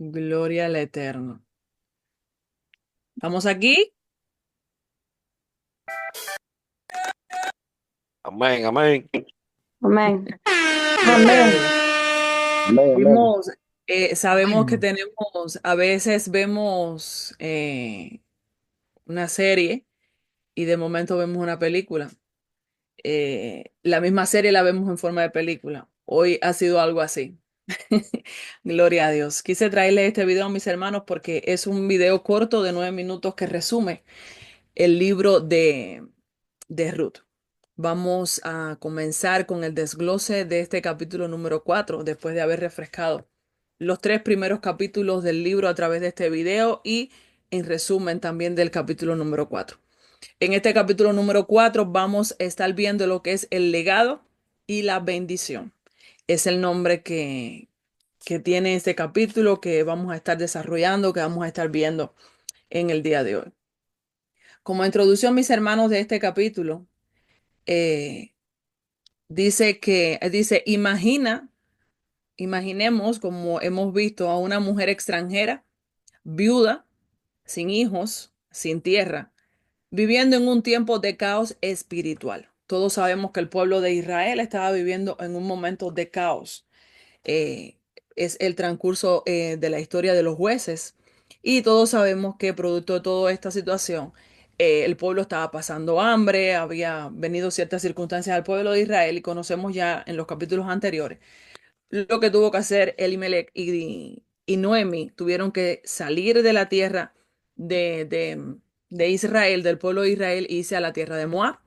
Gloria al Eterno. ¿Estamos aquí? Amén, amén. Amén. Gloria a Amén. Dios. Amén, amén. Vimos, sabemos que tenemos, a veces vemos una serie y de momento vemos una película. La misma serie la vemos en forma de película. Hoy ha sido algo así. Gloria a Dios. Quise traerles este video a mis hermanos porque es un video corto de 9 minutos que resume el libro de Ruth. Vamos a comenzar con el desglose de este capítulo número 4, después de haber refrescado los 3 primeros capítulos del libro a través de este video y en resumen también del capítulo número 4. En este capítulo número 4 vamos a estar viendo lo que es el legado y la bendición. Es el nombre que tiene este capítulo que vamos a estar desarrollando, que vamos a estar viendo en el día de hoy. Como introducción, mis hermanos, de este capítulo, eh, dice, imaginemos como hemos visto a una mujer extranjera, viuda, sin hijos, sin tierra, viviendo en un tiempo de caos espiritual. Todos sabemos que el pueblo de Israel estaba viviendo en un momento de caos. eh, es el transcurso de la historia de los jueces. Y todos sabemos que producto de toda esta situación, el pueblo estaba pasando hambre, había venido ciertas circunstancias al pueblo de Israel y conocemos ya en los capítulos anteriores lo que tuvo que hacer Elimelech y Noemi. Tuvieron que salir de la tierra de, de, de Israel, del pueblo de Israel, e irse a la tierra de Moab.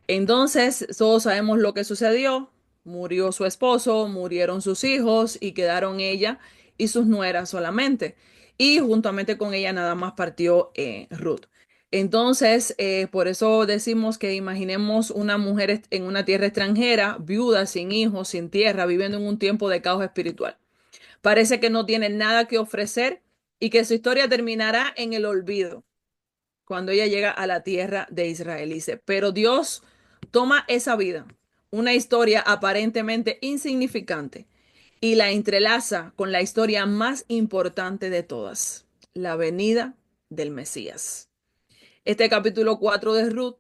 Entonces, todos sabemos lo que sucedió. Murió su esposo, murieron sus hijos y quedaron ella y sus nueras solamente. Y juntamente con ella nada más partió Ruth. Entonces, por eso decimos que imaginemos una mujer en una tierra extranjera, viuda, sin hijos, sin tierra, viviendo en un tiempo de caos espiritual. Parece que no tiene nada que ofrecer y que su historia terminará en el olvido cuando ella llega a la tierra de Israel. Dice, pero Dios toma esa vida, una historia aparentemente insignificante, y la entrelaza con la historia más importante de todas, la venida del Mesías. Este capítulo 4 de Ruth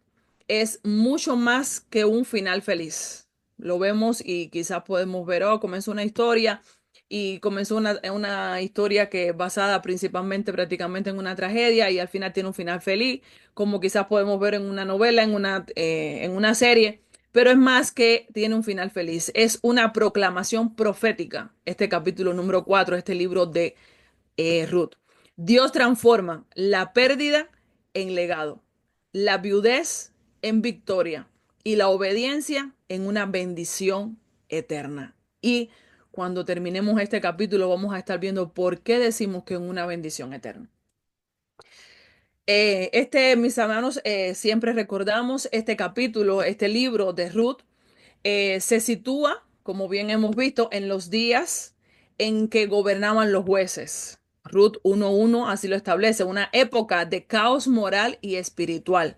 es mucho más que un final feliz. Lo vemos y quizás podemos ver, oh, comenzó una historia y comenzó una historia que es basada principalmente prácticamente en una tragedia y al final tiene un final feliz, como quizás podemos ver en una novela, en una serie, pero es más que tiene un final feliz. Es una proclamación profética, este capítulo número 4, este libro de Ruth. Dios transforma la pérdida en legado, la viudez en victoria y la obediencia en una bendición eterna. Y cuando terminemos este capítulo vamos a estar viendo por qué decimos que es una bendición eterna. Mis hermanos, siempre recordamos este capítulo, este libro de Ruth, se sitúa, como bien hemos visto, en los días en que gobernaban los jueces. Ruth 1:1 así lo establece, una época de caos moral y espiritual.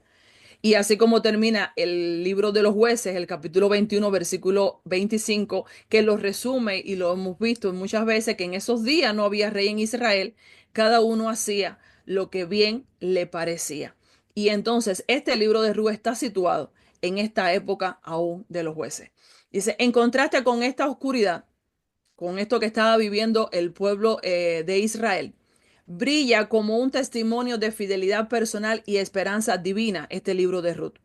Y así como termina el libro de los jueces, el capítulo 21, versículo 25, que lo resume y lo hemos visto muchas veces, que en esos días no había rey en Israel, cada uno hacía lo que bien le parecía. Y entonces este libro de Ruth está situado en esta época aún de los jueces. Dice, en contraste con esta oscuridad, con esto que estaba viviendo el pueblo de Israel, brilla como un testimonio de fidelidad personal y esperanza divina este libro de Ruth.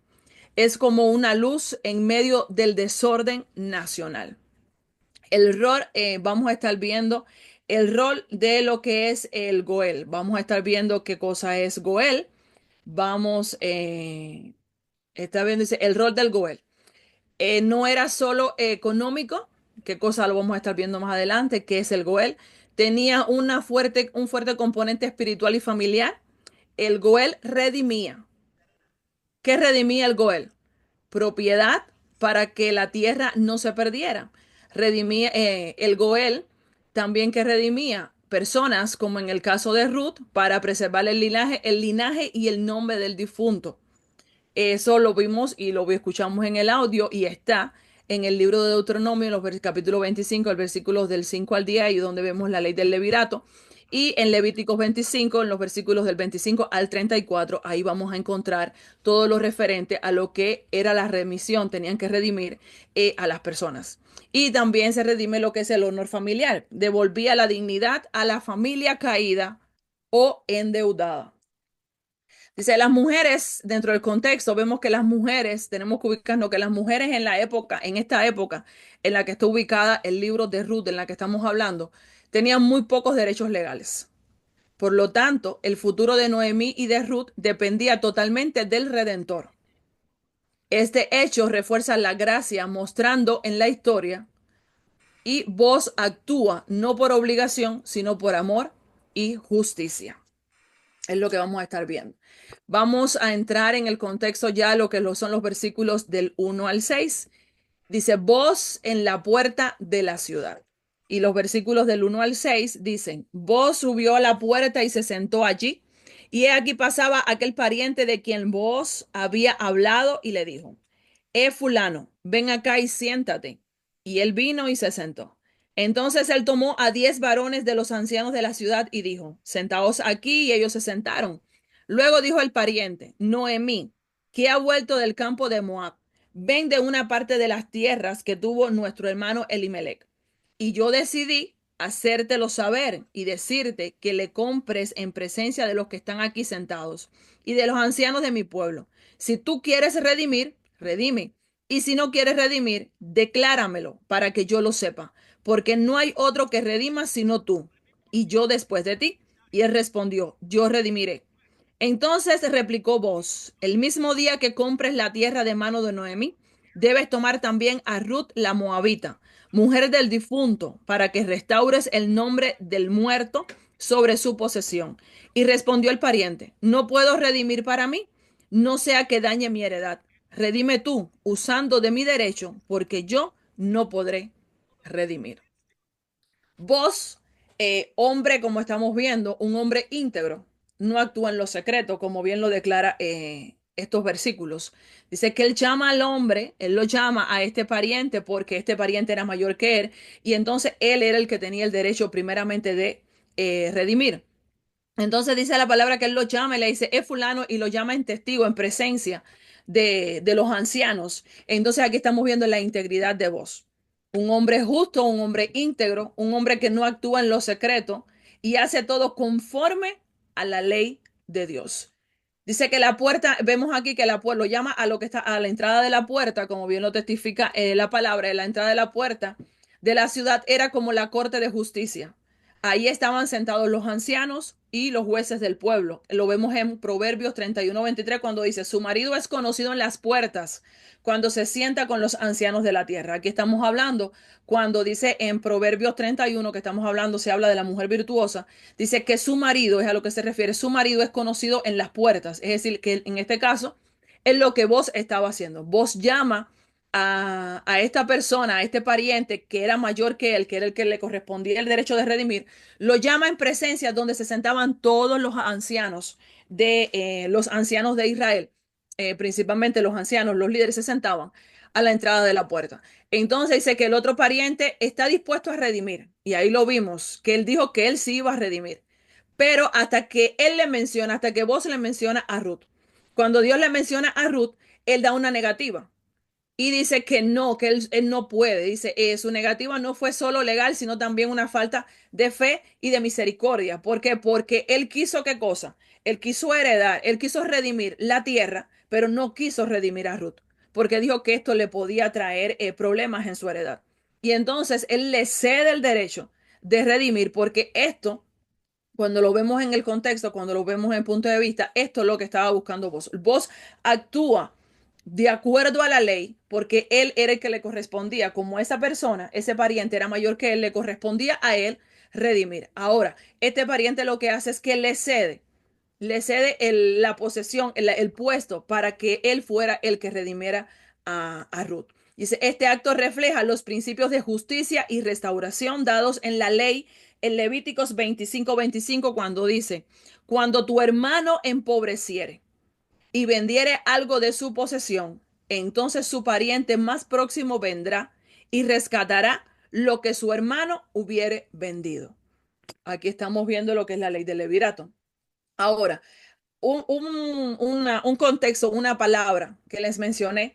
Es como una luz en medio del desorden nacional. El rol, vamos a estar viendo el rol de lo que es el Goel. Vamos a estar viendo qué cosa es Goel. Vamos, está viendo, dice, el rol del Goel. No era solo económico, qué cosa lo vamos a estar viendo más adelante, que es el Goel. Tenía un fuerte componente espiritual y familiar. El Goel redimía. ¿Qué redimía el Goel? Propiedad para que la tierra no se perdiera. Redimía el Goel también que redimía personas, como en el caso de Ruth, para preservar el linaje y el nombre del difunto. Eso lo vimos y lo escuchamos en el audio y está en el libro de Deuteronomio, en los capítulos 25, el versículos del 5 al 10, y donde vemos la ley del levirato. Y en Levíticos 25, en los versículos del 25 al 34, ahí vamos a encontrar todo lo referente a lo que era la remisión, tenían que redimir a las personas. Y también se redime lo que es el honor familiar, devolvía la dignidad a la familia caída o endeudada. Dice, las mujeres, dentro del contexto, vemos que las mujeres, tenemos que ubicarnos que las mujeres en la época, en esta época en la que está ubicada el libro de Ruth, en la que estamos hablando, tenían muy pocos derechos legales. Por lo tanto, el futuro de Noemí y de Ruth dependía totalmente del Redentor. Este hecho refuerza la gracia mostrando en la historia y vos actúa no por obligación, sino por amor y justicia. Es lo que vamos a estar viendo. Vamos a entrar en el contexto ya lo que son los versículos del 1 al 6. Dice, vos en la puerta de la ciudad. Y los versículos del 1 al 6 dicen, vos subió a la puerta y se sentó allí. Y he aquí pasaba aquel pariente de quien vos había hablado y le dijo, fulano, ven acá y siéntate. Y él vino y se sentó. Entonces él tomó a 10 varones de los ancianos de la ciudad y dijo, sentaos aquí, y ellos se sentaron. Luego dijo el pariente, Noemí, que ha vuelto del campo de Moab, ven de una parte de las tierras que tuvo nuestro hermano Elimelech. Y yo decidí hacértelo saber y decirte que le compres en presencia de los que están aquí sentados y de los ancianos de mi pueblo. Si tú quieres redimir, redime. Y si no quieres redimir, decláramelo para que yo lo sepa, porque no hay otro que redima sino tú, y yo después de ti. Y él respondió, yo redimiré. Entonces replicó vos, el mismo día que compres la tierra de mano de Noemi, debes tomar también a Ruth la moabita, mujer del difunto, para que restaures el nombre del muerto sobre su posesión. Y respondió el pariente, no puedo redimir para mí, no sea que dañe mi heredad. Redime tú, usando de mi derecho, porque yo no podré redimir. Vos, hombre, como estamos viendo, un hombre íntegro, no actúa en lo secreto, como bien lo declara estos versículos. Dice que él llama al hombre, él lo llama a este pariente porque este pariente era mayor que él y entonces él era el que tenía el derecho primeramente de redimir. Entonces dice la palabra que él lo llama y le dice, es fulano, y lo llama en testigo, en presencia de los ancianos. Entonces aquí estamos viendo la integridad de voz. Un hombre justo, un hombre íntegro, un hombre que no actúa en lo secreto y hace todo conforme a la ley de Dios. Dice que la puerta, vemos aquí que la puerta lo llama a lo que está a la entrada de la puerta, como bien lo testifica la palabra, la entrada de la puerta de la ciudad era como la corte de justicia. Ahí estaban sentados los ancianos y los jueces del pueblo. Lo vemos en Proverbios 31:23 cuando dice, su marido es conocido en las puertas cuando se sienta con los ancianos de la tierra. Aquí estamos hablando, cuando dice en Proverbios 31 que estamos hablando, se habla de la mujer virtuosa, dice que su marido, es a lo que se refiere, su marido es conocido en las puertas. Es decir, que en este caso es lo que vos estaba haciendo. Vos llama a esta persona, a este pariente que era mayor que él, que era el que le correspondía el derecho de redimir, lo llama en presencia donde se sentaban todos los ancianos de Israel, principalmente los ancianos, los líderes se sentaban a la entrada de la puerta. Entonces dice que el otro pariente está dispuesto a redimir, y ahí lo vimos, que él dijo que él sí iba a redimir, pero hasta que él le menciona, hasta que vos le menciona a Ruth. Cuando Dios le menciona a Ruth, él da una negativa. Y dice que no, que él no puede. Dice, su negativa no fue solo legal, sino también una falta de fe y de misericordia. ¿Por qué? Porque él quiso qué cosa? Él quiso heredar, él quiso redimir la tierra, pero no quiso redimir a Ruth, porque dijo que esto le podía traer problemas en su heredad. Y entonces él le cede el derecho de redimir, porque esto cuando lo vemos en el contexto, cuando lo vemos en punto de vista, esto es lo que estaba buscando vos. Vos actúa de acuerdo a la ley, porque él era el que le correspondía, como esa persona, ese pariente era mayor que él, le correspondía a él redimir. Ahora, este pariente lo que hace es que le cede la posesión, el puesto para que él fuera el que redimiera a Ruth. Dice, este acto refleja los principios de justicia y restauración dados en la ley en Levíticos 25:25 cuando dice, cuando tu hermano empobreciere y vendiere algo de su posesión, entonces su pariente más próximo vendrá y rescatará lo que su hermano hubiere vendido. Aquí estamos viendo lo que es la ley del levirato. Ahora, un contexto, una palabra que les mencioné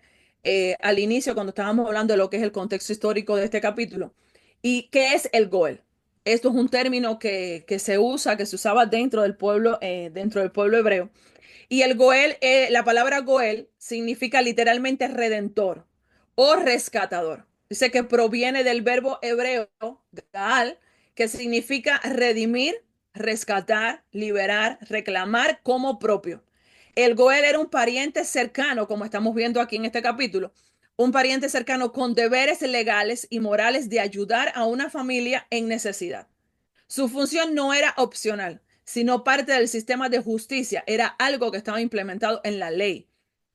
al inicio cuando estábamos hablando de lo que es el contexto histórico de este capítulo. ¿Y qué es el Goel? Esto es un término que se usa, que se usaba dentro del pueblo hebreo. Y el Goel, la palabra Goel significa literalmente redentor o rescatador. Dice que proviene del verbo hebreo Gaal, que significa redimir, rescatar, liberar, reclamar como propio. El Goel era un pariente cercano, como estamos viendo aquí en este capítulo, un pariente cercano con deberes legales y morales de ayudar a una familia en necesidad. Su función no era opcional, sino parte del sistema de justicia. Era algo que estaba implementado en la ley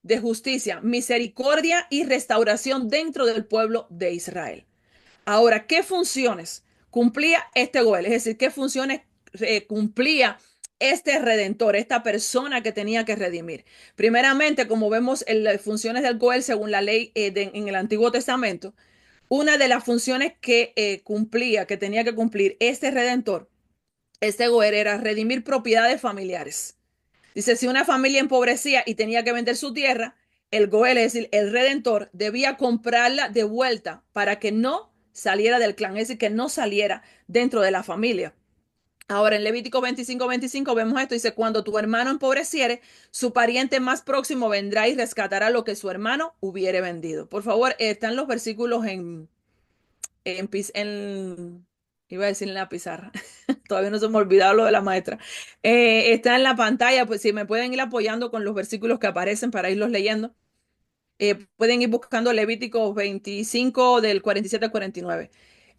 de justicia, misericordia y restauración dentro del pueblo de Israel. Ahora, ¿qué funciones cumplía este Goel? Es decir, ¿qué funciones cumplía este redentor, esta persona que tenía que redimir? Primeramente, como vemos en las funciones del Goel según la ley en el Antiguo Testamento, una de las funciones que cumplía, que tenía que cumplir este redentor, este Goer, era redimir propiedades familiares. Dice, si una familia empobrecía y tenía que vender su tierra, el Goel, es decir, el redentor, debía comprarla de vuelta para que no saliera del clan, es decir, que no saliera dentro de la familia. Ahora, en Levítico 25:25 vemos esto, dice, cuando tu hermano empobreciere, su pariente más próximo vendrá y rescatará lo que su hermano hubiere vendido. Por favor, están los versículos en iba a decir en la pizarra, todavía no se me ha olvidado lo de la maestra. Está en la pantalla, pues si me pueden ir apoyando con los versículos que aparecen para irlos leyendo. Pueden ir buscando Levítico 25 del 47 al 49.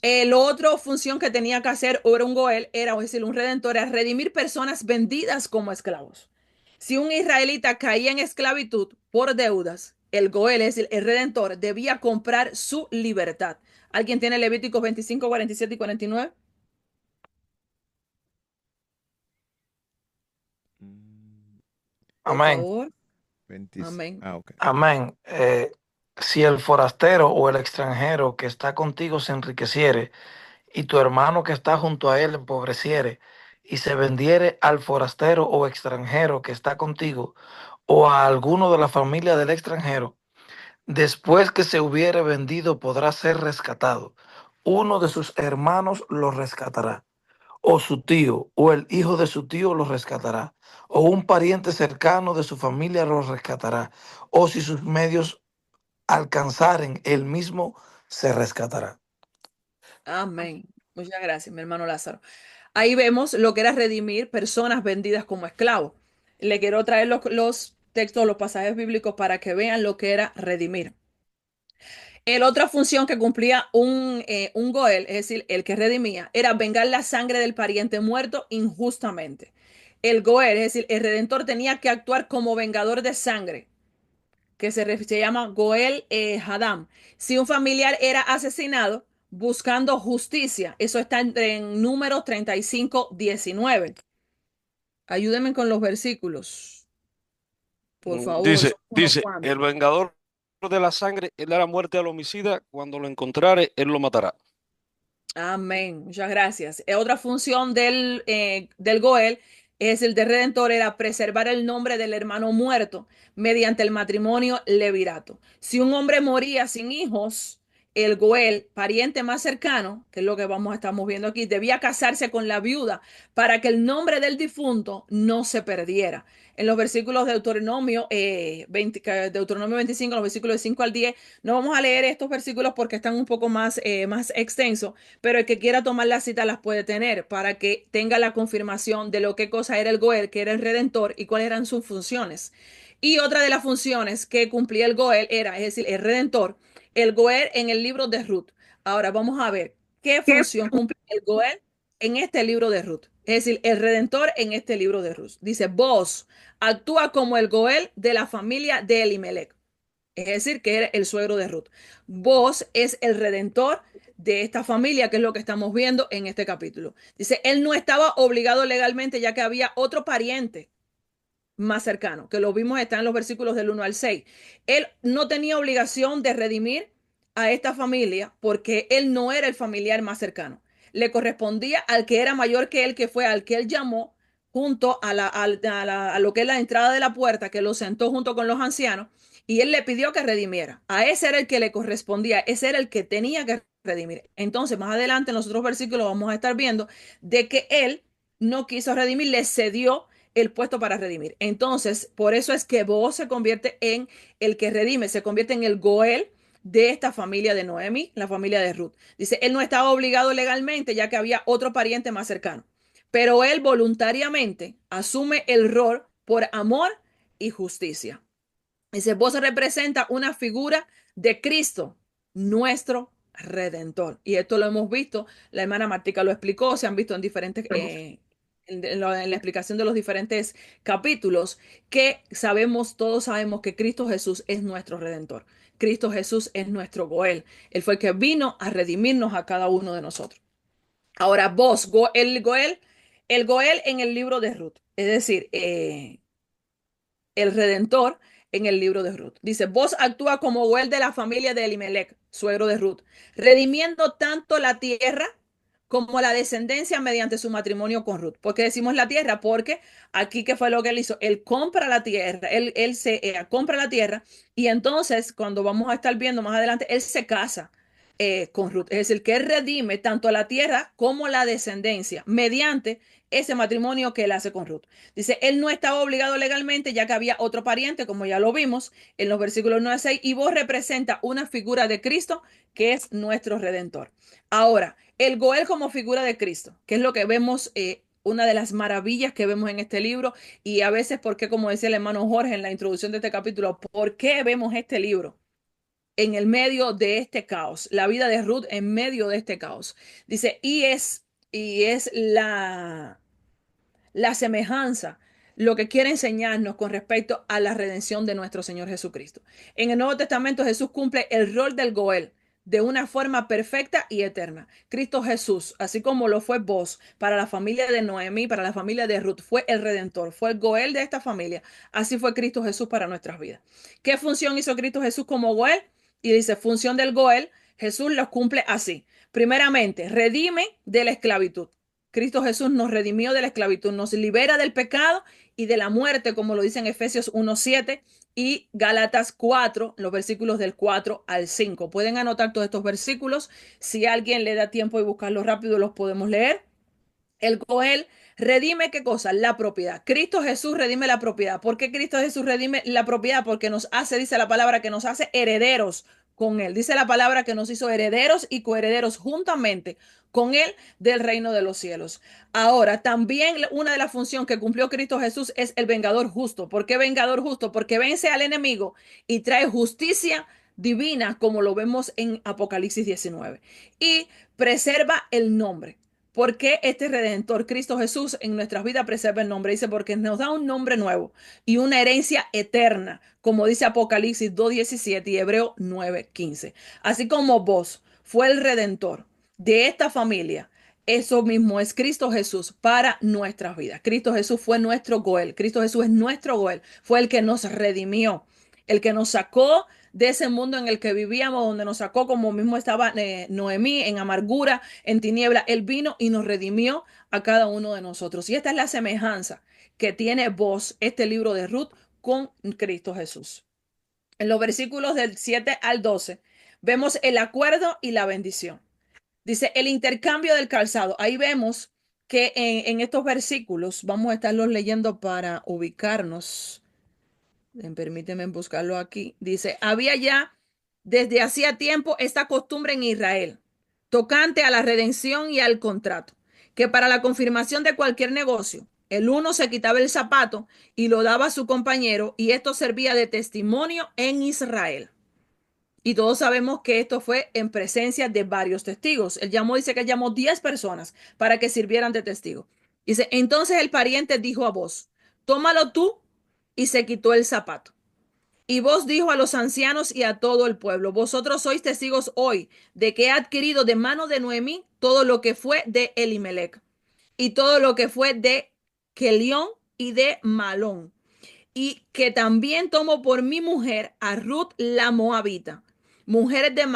La otra función que tenía que hacer era un Goel, era, es decir, un redentor, era redimir personas vendidas como esclavos. Si un israelita caía en esclavitud por deudas, el Goel, es decir, el redentor, debía comprar su libertad. ¿Alguien tiene Levíticos 25, 47 y 49? Mm, Por Amén. favor. 20. Amén. Ah, ok. Amén. Si el forastero o el extranjero que está contigo se enriqueciere y tu hermano que está junto a él empobreciere y se vendiere al forastero o extranjero que está contigo o a alguno de la familia del extranjero, después que se hubiere vendido podrá ser rescatado. Uno de sus hermanos lo rescatará, o su tío, o el hijo de su tío lo rescatará, o un pariente cercano de su familia lo rescatará, o si sus medios alcanzaren, él mismo se rescatará. Amén. Muchas gracias, mi hermano Lázaro. Ahí vemos lo que era redimir personas vendidas como esclavos. Le quiero traer los textos, los pasajes bíblicos para que vean lo que era redimir. La otra función que cumplía un Goel, es decir, el que redimía, era vengar la sangre del pariente muerto injustamente. El Goel, es decir, el redentor tenía que actuar como vengador de sangre, que se llama Goel Hadam. Si un familiar era asesinado buscando justicia, eso está en Números 35:19. Ayúdenme con los versículos, por favor, Dice, son unos dice, cuantos. el vengador de la sangre, él dará muerte al homicida, cuando lo encontrare, él lo matará. Amén. Muchas gracias. Otra función del Goel es el de Redentor, era preservar el nombre del hermano muerto mediante el matrimonio levirato. Si un hombre moría sin hijos, el Goel, pariente más cercano, que es lo que estamos viendo aquí, debía casarse con la viuda para que el nombre del difunto no se perdiera. En los versículos de Deuteronomio 25, los versículos de 5 al 10, no vamos a leer estos versículos porque están un poco más extensos, pero el que quiera tomar la cita las puede tener para que tenga la confirmación de lo que cosa era el Goel, que era el redentor y cuáles eran sus funciones. Y otra de las funciones que cumplía el Goel era, es decir, el redentor, el Goel en el libro de Ruth. Ahora vamos a ver qué función cumple el Goel en este libro de Ruth. Es decir, el redentor en este libro de Ruth. Dice, vos actúa como el Goel de la familia de Elimelech, es decir, que era el suegro de Ruth. Vos es el redentor de esta familia, que es lo que estamos viendo en este capítulo. Dice, él no estaba obligado legalmente ya que había otro pariente más cercano, que lo vimos, está en los versículos del 1 al 6. Él no tenía obligación de redimir a esta familia porque él no era el familiar más cercano. le correspondía al que era mayor que él, que fue al que él llamó junto a lo que es la entrada de la puerta, que lo sentó junto con los ancianos, y él le pidió que redimiera. A ese era el que le correspondía, ese era el que tenía que redimir. Entonces, más adelante en los otros versículos vamos a estar viendo de que él no quiso redimir, le cedió el puesto para redimir. Entonces, por eso es que Booz se convierte en el que redime, se convierte en el Goel de esta familia de Noemi, la familia de Ruth. Dice, él no estaba obligado legalmente, ya que había otro pariente más cercano, pero él voluntariamente asume el rol por amor y justicia. Dice, vos representa una figura de Cristo, nuestro Redentor. Y esto lo hemos visto, la hermana Martica lo explicó, se han visto en diferentes, en la explicación de los diferentes capítulos, que sabemos, todos sabemos que Cristo Jesús es nuestro Redentor. Cristo Jesús es nuestro Goel. Él fue el que vino a redimirnos a cada uno de nosotros. Ahora, vos, el Goel en el libro de Ruth, es decir, el Redentor en el libro de Ruth. Dice, vos actúa como Goel de la familia de Elimelech, suegro de Ruth, redimiendo tanto la tierra como la descendencia mediante su matrimonio con Ruth. ¿Por qué decimos la tierra? Porque aquí, ¿qué fue lo que él hizo? Él compra la tierra, él se compra la tierra, y entonces cuando vamos a estar viendo más adelante, él se casa con Ruth. Es decir, que él redime tanto la tierra como la descendencia mediante ese matrimonio que él hace con Ruth. Dice, él no estaba obligado legalmente, ya que había otro pariente, como ya lo vimos en los versículos 9 a 6, y vos representa una figura de Cristo que es nuestro Redentor. Ahora, el Goel como figura de Cristo, que es lo que vemos, una de las maravillas que vemos en este libro, y a veces, porque como decía el hermano Jorge en la introducción de este capítulo, ¿por qué vemos este libro en el medio de este caos? La vida de Ruth en medio de este caos. Dice, y es la semejanza, lo que quiere enseñarnos con respecto a la redención de nuestro Señor Jesucristo. En el Nuevo Testamento Jesús cumple el rol del Goel de una forma perfecta y eterna. Cristo Jesús, así como lo fue vos para la familia de Noemí, para la familia de Ruth, fue el Redentor, fue el Goel de esta familia. Así fue Cristo Jesús para nuestras vidas. ¿Qué función hizo Cristo Jesús como Goel? Y dice, función del Goel, Jesús los cumple así. Primeramente, redime de la esclavitud. Cristo Jesús nos redimió de la esclavitud, nos libera del pecado y de la muerte, como lo dice en Efesios 1:7 y Gálatas 4, los versículos del 4 al 5. Pueden anotar todos estos versículos. Si alguien le da tiempo y buscarlos rápido, los podemos leer. El Goel redime, ¿qué cosa? La propiedad. Cristo Jesús redime la propiedad. ¿Por qué Cristo Jesús redime la propiedad? Porque nos hace, dice la palabra, que nos hace herederos con él. Dice la palabra que nos hizo herederos y coherederos juntamente con él del reino de los cielos. Ahora, también una de las funciones que cumplió Cristo Jesús es el vengador justo. ¿Por qué vengador justo? Porque vence al enemigo y trae justicia divina, como lo vemos en Apocalipsis 19. Y preserva el nombre. ¿Por qué este Redentor, Cristo Jesús, en nuestras vidas preserva el nombre? Dice, porque nos da un nombre nuevo y una herencia eterna, como dice Apocalipsis 2:17 y Hebreo 9:15. Así como vos fue el Redentor de esta familia, eso mismo es Cristo Jesús para nuestras vidas. Cristo Jesús fue nuestro Goel. Cristo Jesús es nuestro Goel. Fue el que nos redimió, el que nos sacó de ese mundo en el que vivíamos, donde nos sacó, como mismo estaba Noemí, en amargura, en tiniebla. Él vino y nos redimió a cada uno de nosotros. Y esta es la semejanza que tiene vos, este libro de Ruth, con Cristo Jesús. En los versículos del 7 al 12, vemos el acuerdo y la bendición. Dice el intercambio del calzado. Ahí vemos que en estos versículos, vamos a estarlos leyendo para ubicarnos. Permíteme buscarlo aquí. Dice, había ya desde hacía tiempo esta costumbre en Israel, tocante a la redención y al contrato, que para la confirmación de cualquier negocio, el uno se quitaba el zapato y lo daba a su compañero, y esto servía de testimonio en Israel. Y todos sabemos que esto fue en presencia de varios testigos. Dice que llamó 10 personas para que sirvieran de testigo. Dice, entonces el pariente dijo a vos, tómalo tú, y se quitó el zapato. Y vos dijo a los ancianos y a todo el pueblo, vosotros sois testigos hoy de que he adquirido de mano de Noemí todo lo que fue de Elimelech y todo lo que fue de Kelión y de Malón, y que también tomo por mi mujer a Ruth la Moabita, mujeres de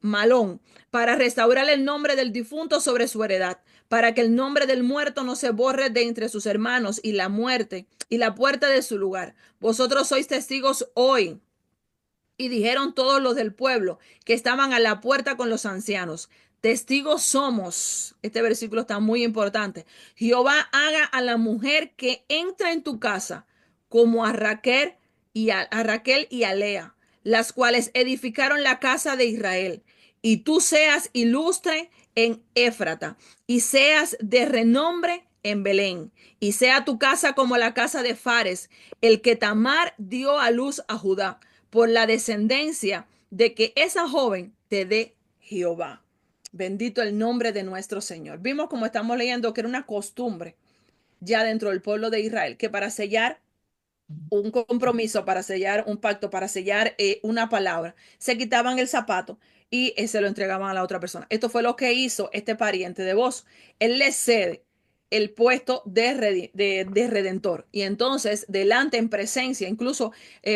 Malón, para restaurar el nombre del difunto sobre su heredad, para que el nombre del muerto no se borre de entre sus hermanos y la muerte y la puerta de su lugar. Vosotros sois testigos hoy. Y dijeron todos los del pueblo que estaban a la puerta con los ancianos: testigos somos. Este versículo está muy importante. Jehová haga a la mujer que entra en tu casa como a Raquel a Raquel y a Lea, las cuales edificaron la casa de Israel. Y tú seas ilustre en Éfrata y seas de renombre en Belén, y sea tu casa como la casa de Fares, el que Tamar dio a luz a Judá, por la descendencia de que esa joven te dé Jehová. Bendito el nombre de nuestro Señor. Vimos, como estamos leyendo, que era una costumbre ya dentro del pueblo de Israel, que para sellar un compromiso, para sellar un pacto, para sellar una palabra, se quitaban el zapato y se lo entregaban a la otra persona. Esto fue lo que hizo este pariente de vos. Él le cede el puesto de redentor. Y entonces, delante, en presencia, incluso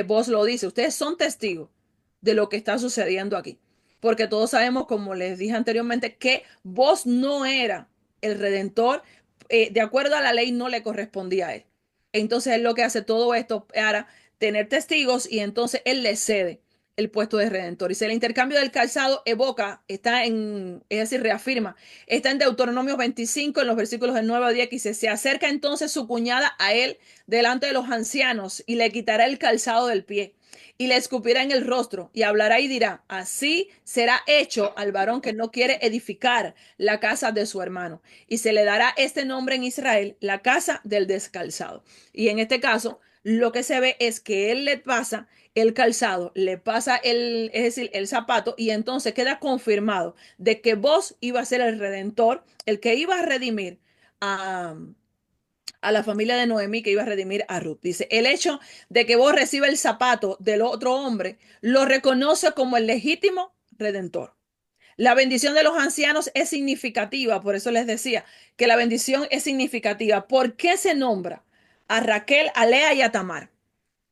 vos lo dice, ustedes son testigos de lo que está sucediendo aquí. Porque todos sabemos, como les dije anteriormente, que vos no era el redentor. De acuerdo a la ley, no le correspondía a él. Entonces él lo que hace todo esto para tener testigos y entonces él le cede el puesto de redentor. Y si el intercambio del calzado evoca, es decir, reafirma, está en Deuteronomio 25, en los versículos del 9 a 10, que dice: se acerca entonces su cuñada a él delante de los ancianos y le quitará el calzado del pie y le escupirá en el rostro y hablará y dirá: así será hecho al varón que no quiere edificar la casa de su hermano. Y se le dará este nombre en Israel: la casa del descalzado. Y en este caso, lo que se ve es que él le pasa el calzado, le pasa es decir, el zapato, y entonces queda confirmado de que vos iba a ser el redentor, el que iba a redimir a, a la familia de Noemí, que iba a redimir a Ruth. Dice: el hecho de que vos recibas el zapato del otro hombre lo reconoce como el legítimo redentor. La bendición de los ancianos es significativa, por eso les decía que la bendición es significativa. ¿Por qué se nombra a Raquel, a Lea y a Tamar?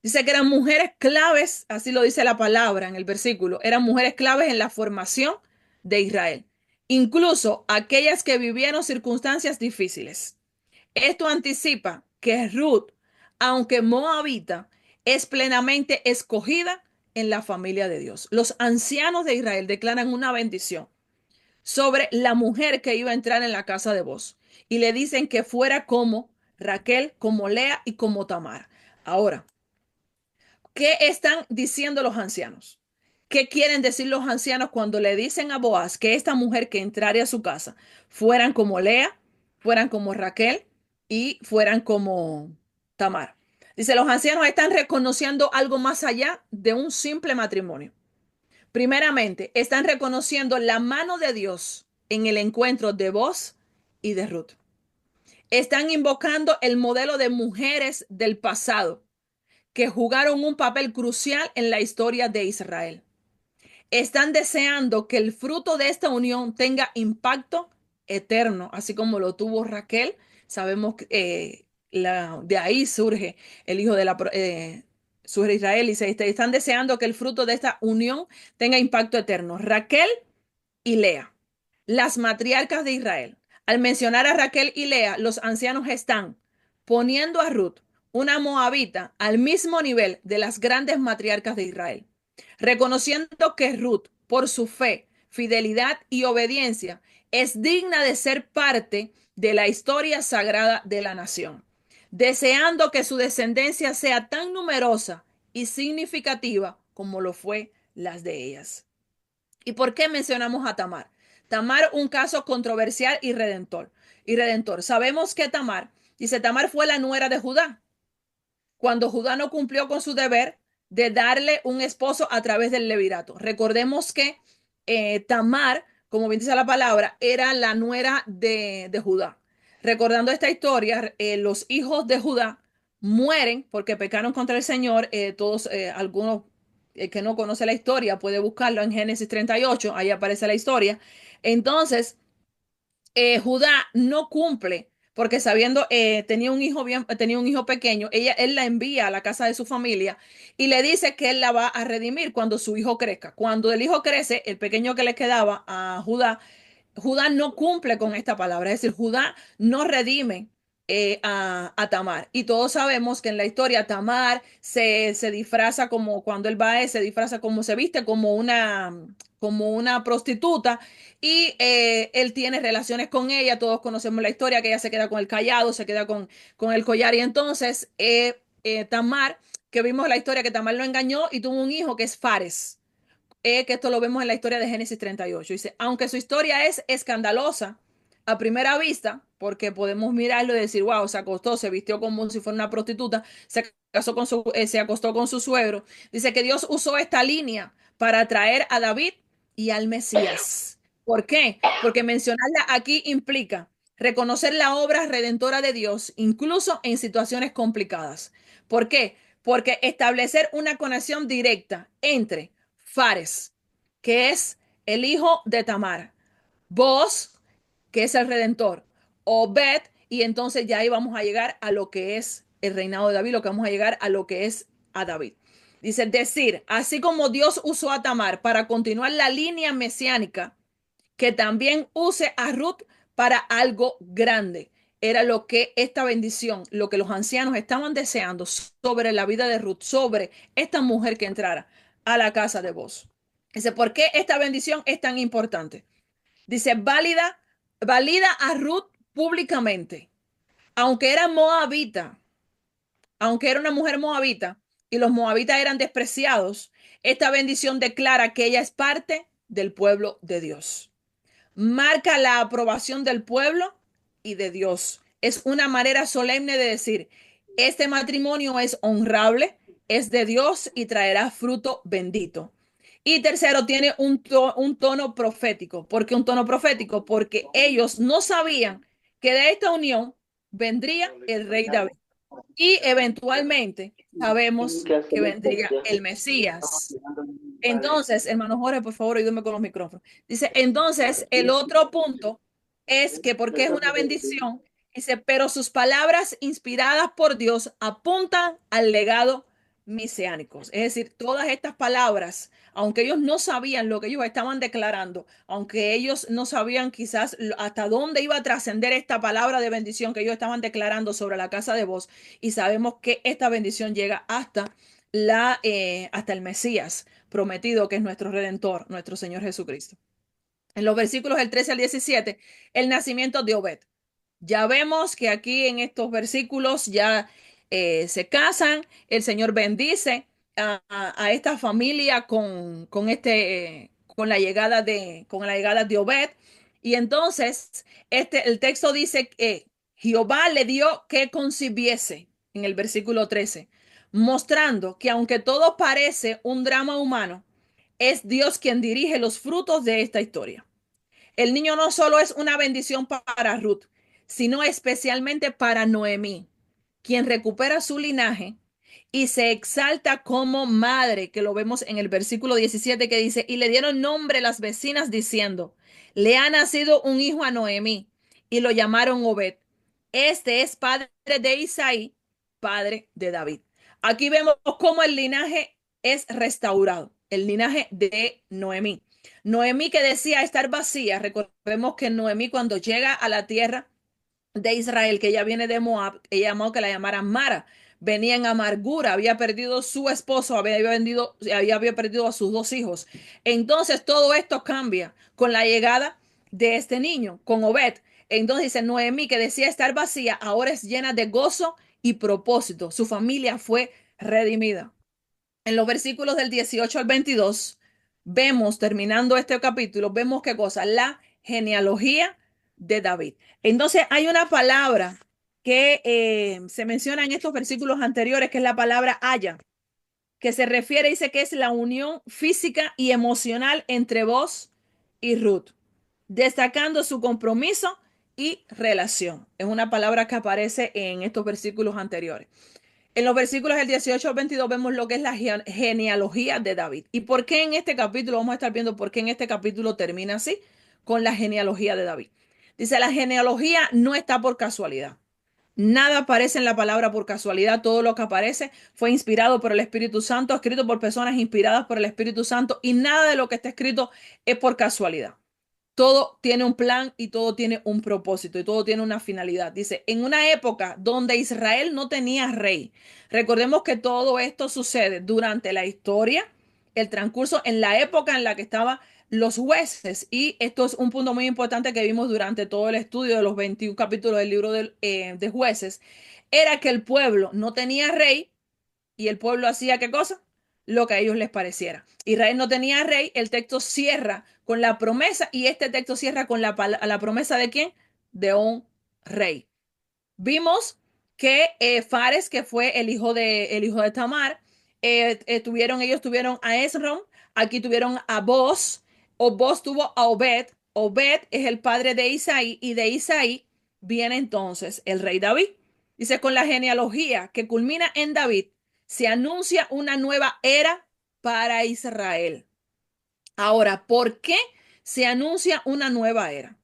Dice que eran mujeres claves, así lo dice la palabra en el versículo, eran mujeres claves en la formación de Israel, incluso aquellas que vivieron circunstancias difíciles. Esto anticipa que Ruth, aunque moabita, es plenamente escogida en la familia de Dios. Los ancianos de Israel declaran una bendición sobre la mujer que iba a entrar en la casa de Boz y le dicen que fuera como Raquel, como Lea y como Tamar. Ahora, ¿qué están diciendo los ancianos? ¿Qué quieren decir los ancianos cuando le dicen a Boaz que esta mujer que entraría a su casa fueran como Lea, fueran como Raquel y fueran como Tamar? Dice: los ancianos están reconociendo algo más allá de un simple matrimonio. Primeramente, están reconociendo la mano de Dios en el encuentro de Boaz y de Ruth. Están invocando el modelo de mujeres del pasado que jugaron un papel crucial en la historia de Israel. Están deseando que el fruto de esta unión tenga impacto eterno, así como lo tuvo Raquel. Sabemos que de ahí surge el hijo de surge Israel, y se están deseando que el fruto de esta unión tenga impacto eterno. Raquel y Lea, las matriarcas de Israel. Al mencionar a Raquel y Lea, los ancianos están poniendo a Ruth, una moabita, al mismo nivel de las grandes matriarcas de Israel, reconociendo que Ruth, por su fe, fidelidad y obediencia, es digna de ser parte de la historia sagrada de la nación, deseando que su descendencia sea tan numerosa y significativa como lo fue las de ellas. ¿Y por qué mencionamos a Tamar? Tamar, un caso controversial y redentor. Sabemos que Tamar fue la nuera de Judá, cuando Judá no cumplió con su deber de darle un esposo a través del levirato. Recordemos que Tamar, como bien dice la palabra, era la nuera de Judá. Recordando esta historia, los hijos de Judá mueren porque pecaron contra el Señor. Algunos que no conoce la historia puede buscarlo en Génesis 38, ahí aparece la historia. Entonces, Judá no cumple porque sabiendo, tenía un hijo pequeño, él la envía a la casa de su familia y le dice que él la va a redimir cuando su hijo crezca. Cuando el hijo crece, el pequeño que le quedaba a Judá, Judá no cumple con esta palabra, es decir, Judá no redime a Tamar. Y todos sabemos que en la historia Tamar se disfraza como, cuando él va, se disfraza como, se viste como una prostituta y él tiene relaciones con ella. Todos conocemos la historia, que ella se queda con el callado, se queda con el collar. Y entonces Tamar, que vimos la historia, que Tamar lo engañó y tuvo un hijo que es Fares, que esto lo vemos en la historia de Génesis 38. Dice, aunque su historia es escandalosa a primera vista, porque podemos mirarlo y decir, wow, se acostó, se vistió como si fuera una prostituta, se casó con se acostó con su suegro. Dice que Dios usó esta línea para atraer a David y al Mesías. ¿Por qué? Porque mencionarla aquí implica reconocer la obra redentora de Dios, incluso en situaciones complicadas. ¿Por qué? Porque establecer una conexión directa entre Fares, que es el hijo de Tamar, Boaz, que es el redentor, Obed, y entonces ya ahí vamos a llegar a lo que es el reinado de David, lo que vamos a llegar a lo que es a David. Dice, decir, así como Dios usó a Tamar para continuar la línea mesiánica, que también use a Ruth para algo grande. Era lo que esta bendición, lo que los ancianos estaban deseando sobre la vida de Ruth, sobre esta mujer que entrara a la casa de Boaz. Dice, ¿por qué esta bendición es tan importante? Dice, valida a Ruth públicamente, aunque era moabita, aunque era una mujer moabita y los moabitas eran despreciados, esta bendición declara que ella es parte del pueblo de Dios. Marca la aprobación del pueblo y de Dios. Es una manera solemne de decir, este matrimonio es honrable, es de Dios y traerá fruto bendito. Y tercero, tiene un tono profético. ¿Por qué un tono profético? Porque ellos no sabían que de esta unión vendría el rey David. Y eventualmente sabemos que vendría el Mesías. Entonces, hermano Jorge, por favor, ayúdame con los micrófonos. Dice, entonces, el otro punto es que porque es una bendición, dice, pero sus palabras inspiradas por Dios apuntan al legado mesiánico. Es decir, todas estas palabras, aunque ellos no sabían lo que ellos estaban declarando, aunque ellos no sabían quizás hasta dónde iba a trascender esta palabra de bendición que ellos estaban declarando sobre la casa de Boaz, y sabemos que esta bendición llega hasta el Mesías prometido, que es nuestro Redentor, nuestro Señor Jesucristo. En los versículos del 13 al 17, el nacimiento de Obed. Ya vemos que aquí en estos versículos ya se casan, el Señor bendice a esta familia con la llegada de Obed. Y entonces el texto dice que Jehová le dio que concibiese en el versículo 13, mostrando que aunque todo parece un drama humano, es Dios quien dirige los frutos de esta historia. El niño no solo es una bendición para Ruth, sino especialmente para Noemí, quien recupera su linaje y se exalta como madre, que lo vemos en el versículo 17 que dice, y le dieron nombre las vecinas diciendo, le ha nacido un hijo a Noemí y lo llamaron Obed. Este es padre de Isaí, padre de David. Aquí vemos cómo el linaje es restaurado, el linaje de Noemí. Noemí, que decía estar vacía, recordemos que Noemí, cuando llega a la tierra de Israel, que ella viene de Moab, ella llamó que la llamaran Mara, venía en amargura, había perdido su esposo, había perdido a sus dos hijos. Entonces todo esto cambia con la llegada de este niño, con Obed. Entonces dice, Noemí, que decía estar vacía, ahora es llena de gozo y propósito. Su familia fue redimida. En los versículos del 18 al 22, vemos, terminando este capítulo, vemos qué cosa, la genealogía de David. Entonces hay una palabra que se menciona en estos versículos anteriores, que es la palabra haya, que se refiere, dice que es la unión física y emocional entre vos y Ruth, destacando su compromiso y relación. Es una palabra que aparece en estos versículos anteriores. En los versículos del 18 al 22 vemos lo que es la genealogía de David. ¿Y por qué en este capítulo? Vamos a estar viendo por qué en este capítulo termina así, con la genealogía de David. Dice, la genealogía no está por casualidad. Nada aparece en la palabra por casualidad. Todo lo que aparece fue inspirado por el Espíritu Santo, escrito por personas inspiradas por el Espíritu Santo, y nada de lo que está escrito es por casualidad. Todo tiene un plan y todo tiene un propósito y todo tiene una finalidad. Dice, en una época donde Israel no tenía rey. Recordemos que todo esto sucede durante la historia, el transcurso, en la época en la que estaban los jueces. Y esto es un punto muy importante que vimos durante todo el estudio de los 21 capítulos del libro de jueces. Era que el pueblo no tenía rey y el pueblo hacía ¿qué cosa? Lo que a ellos les pareciera. Israel no tenía rey, el texto cierra con la promesa y este texto cierra con la promesa de ¿quién? De un rey. Vimos que Fares, que fue el hijo de Tamar, ellos tuvieron a Esrom, aquí tuvieron a Boz, o Boz tuvo a Obed, Obed es el padre de Isaí, y de Isaí viene entonces el rey David. Dice, con la genealogía que culmina en David, se anuncia una nueva era para Israel. Ahora, ¿por qué se anuncia una nueva era?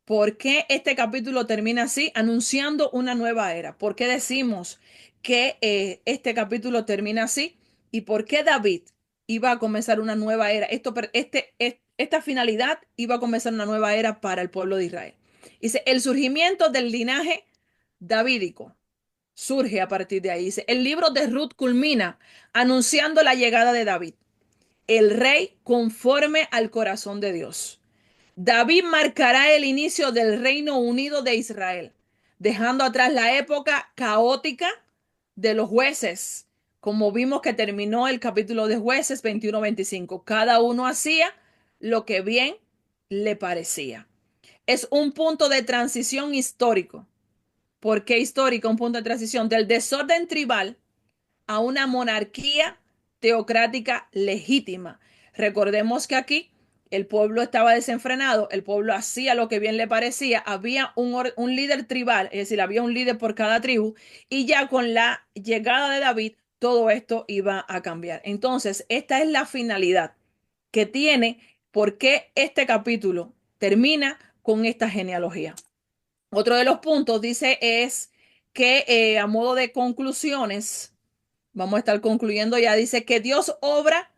¿Por qué este capítulo termina así, anunciando una nueva era? ¿Por qué decimos que este capítulo termina así? ¿Y por qué David iba a comenzar una nueva era? Esta finalidad iba a comenzar una nueva era para el pueblo de Israel. Dice, el surgimiento del linaje davídico surge a partir de ahí. Dice, el libro de Ruth culmina anunciando la llegada de David, el rey conforme al corazón de Dios. David marcará el inicio del Reino Unido de Israel, dejando atrás la época caótica de los jueces, como vimos que terminó el capítulo de jueces 21-25. Cada uno hacía lo que bien le parecía. Es un punto de transición histórico. ¿Por qué histórico? Un punto de transición del desorden tribal a una monarquía teocrática legítima. Recordemos que aquí el pueblo estaba desenfrenado, el pueblo hacía lo que bien le parecía, había un líder tribal, es decir, había un líder por cada tribu, y ya con la llegada de David, todo esto iba a cambiar. Entonces, esta es la finalidad que tiene, por qué este capítulo termina con esta genealogía. Otro de los puntos dice es que a modo de conclusiones, vamos a estar concluyendo ya. Dice que Dios obra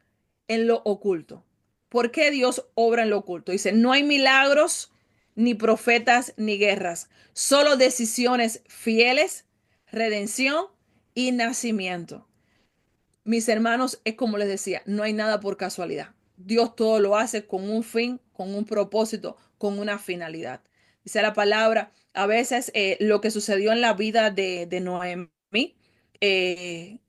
en lo oculto. ¿Por qué Dios obra en lo oculto? Dice, no hay milagros, ni profetas, ni guerras. Solo decisiones fieles, redención y nacimiento. Mis hermanos, es como les decía, no hay nada por casualidad. Dios todo lo hace con un fin, con un propósito, con una finalidad. Dice la palabra, a veces lo que sucedió en la vida de Noemí eh,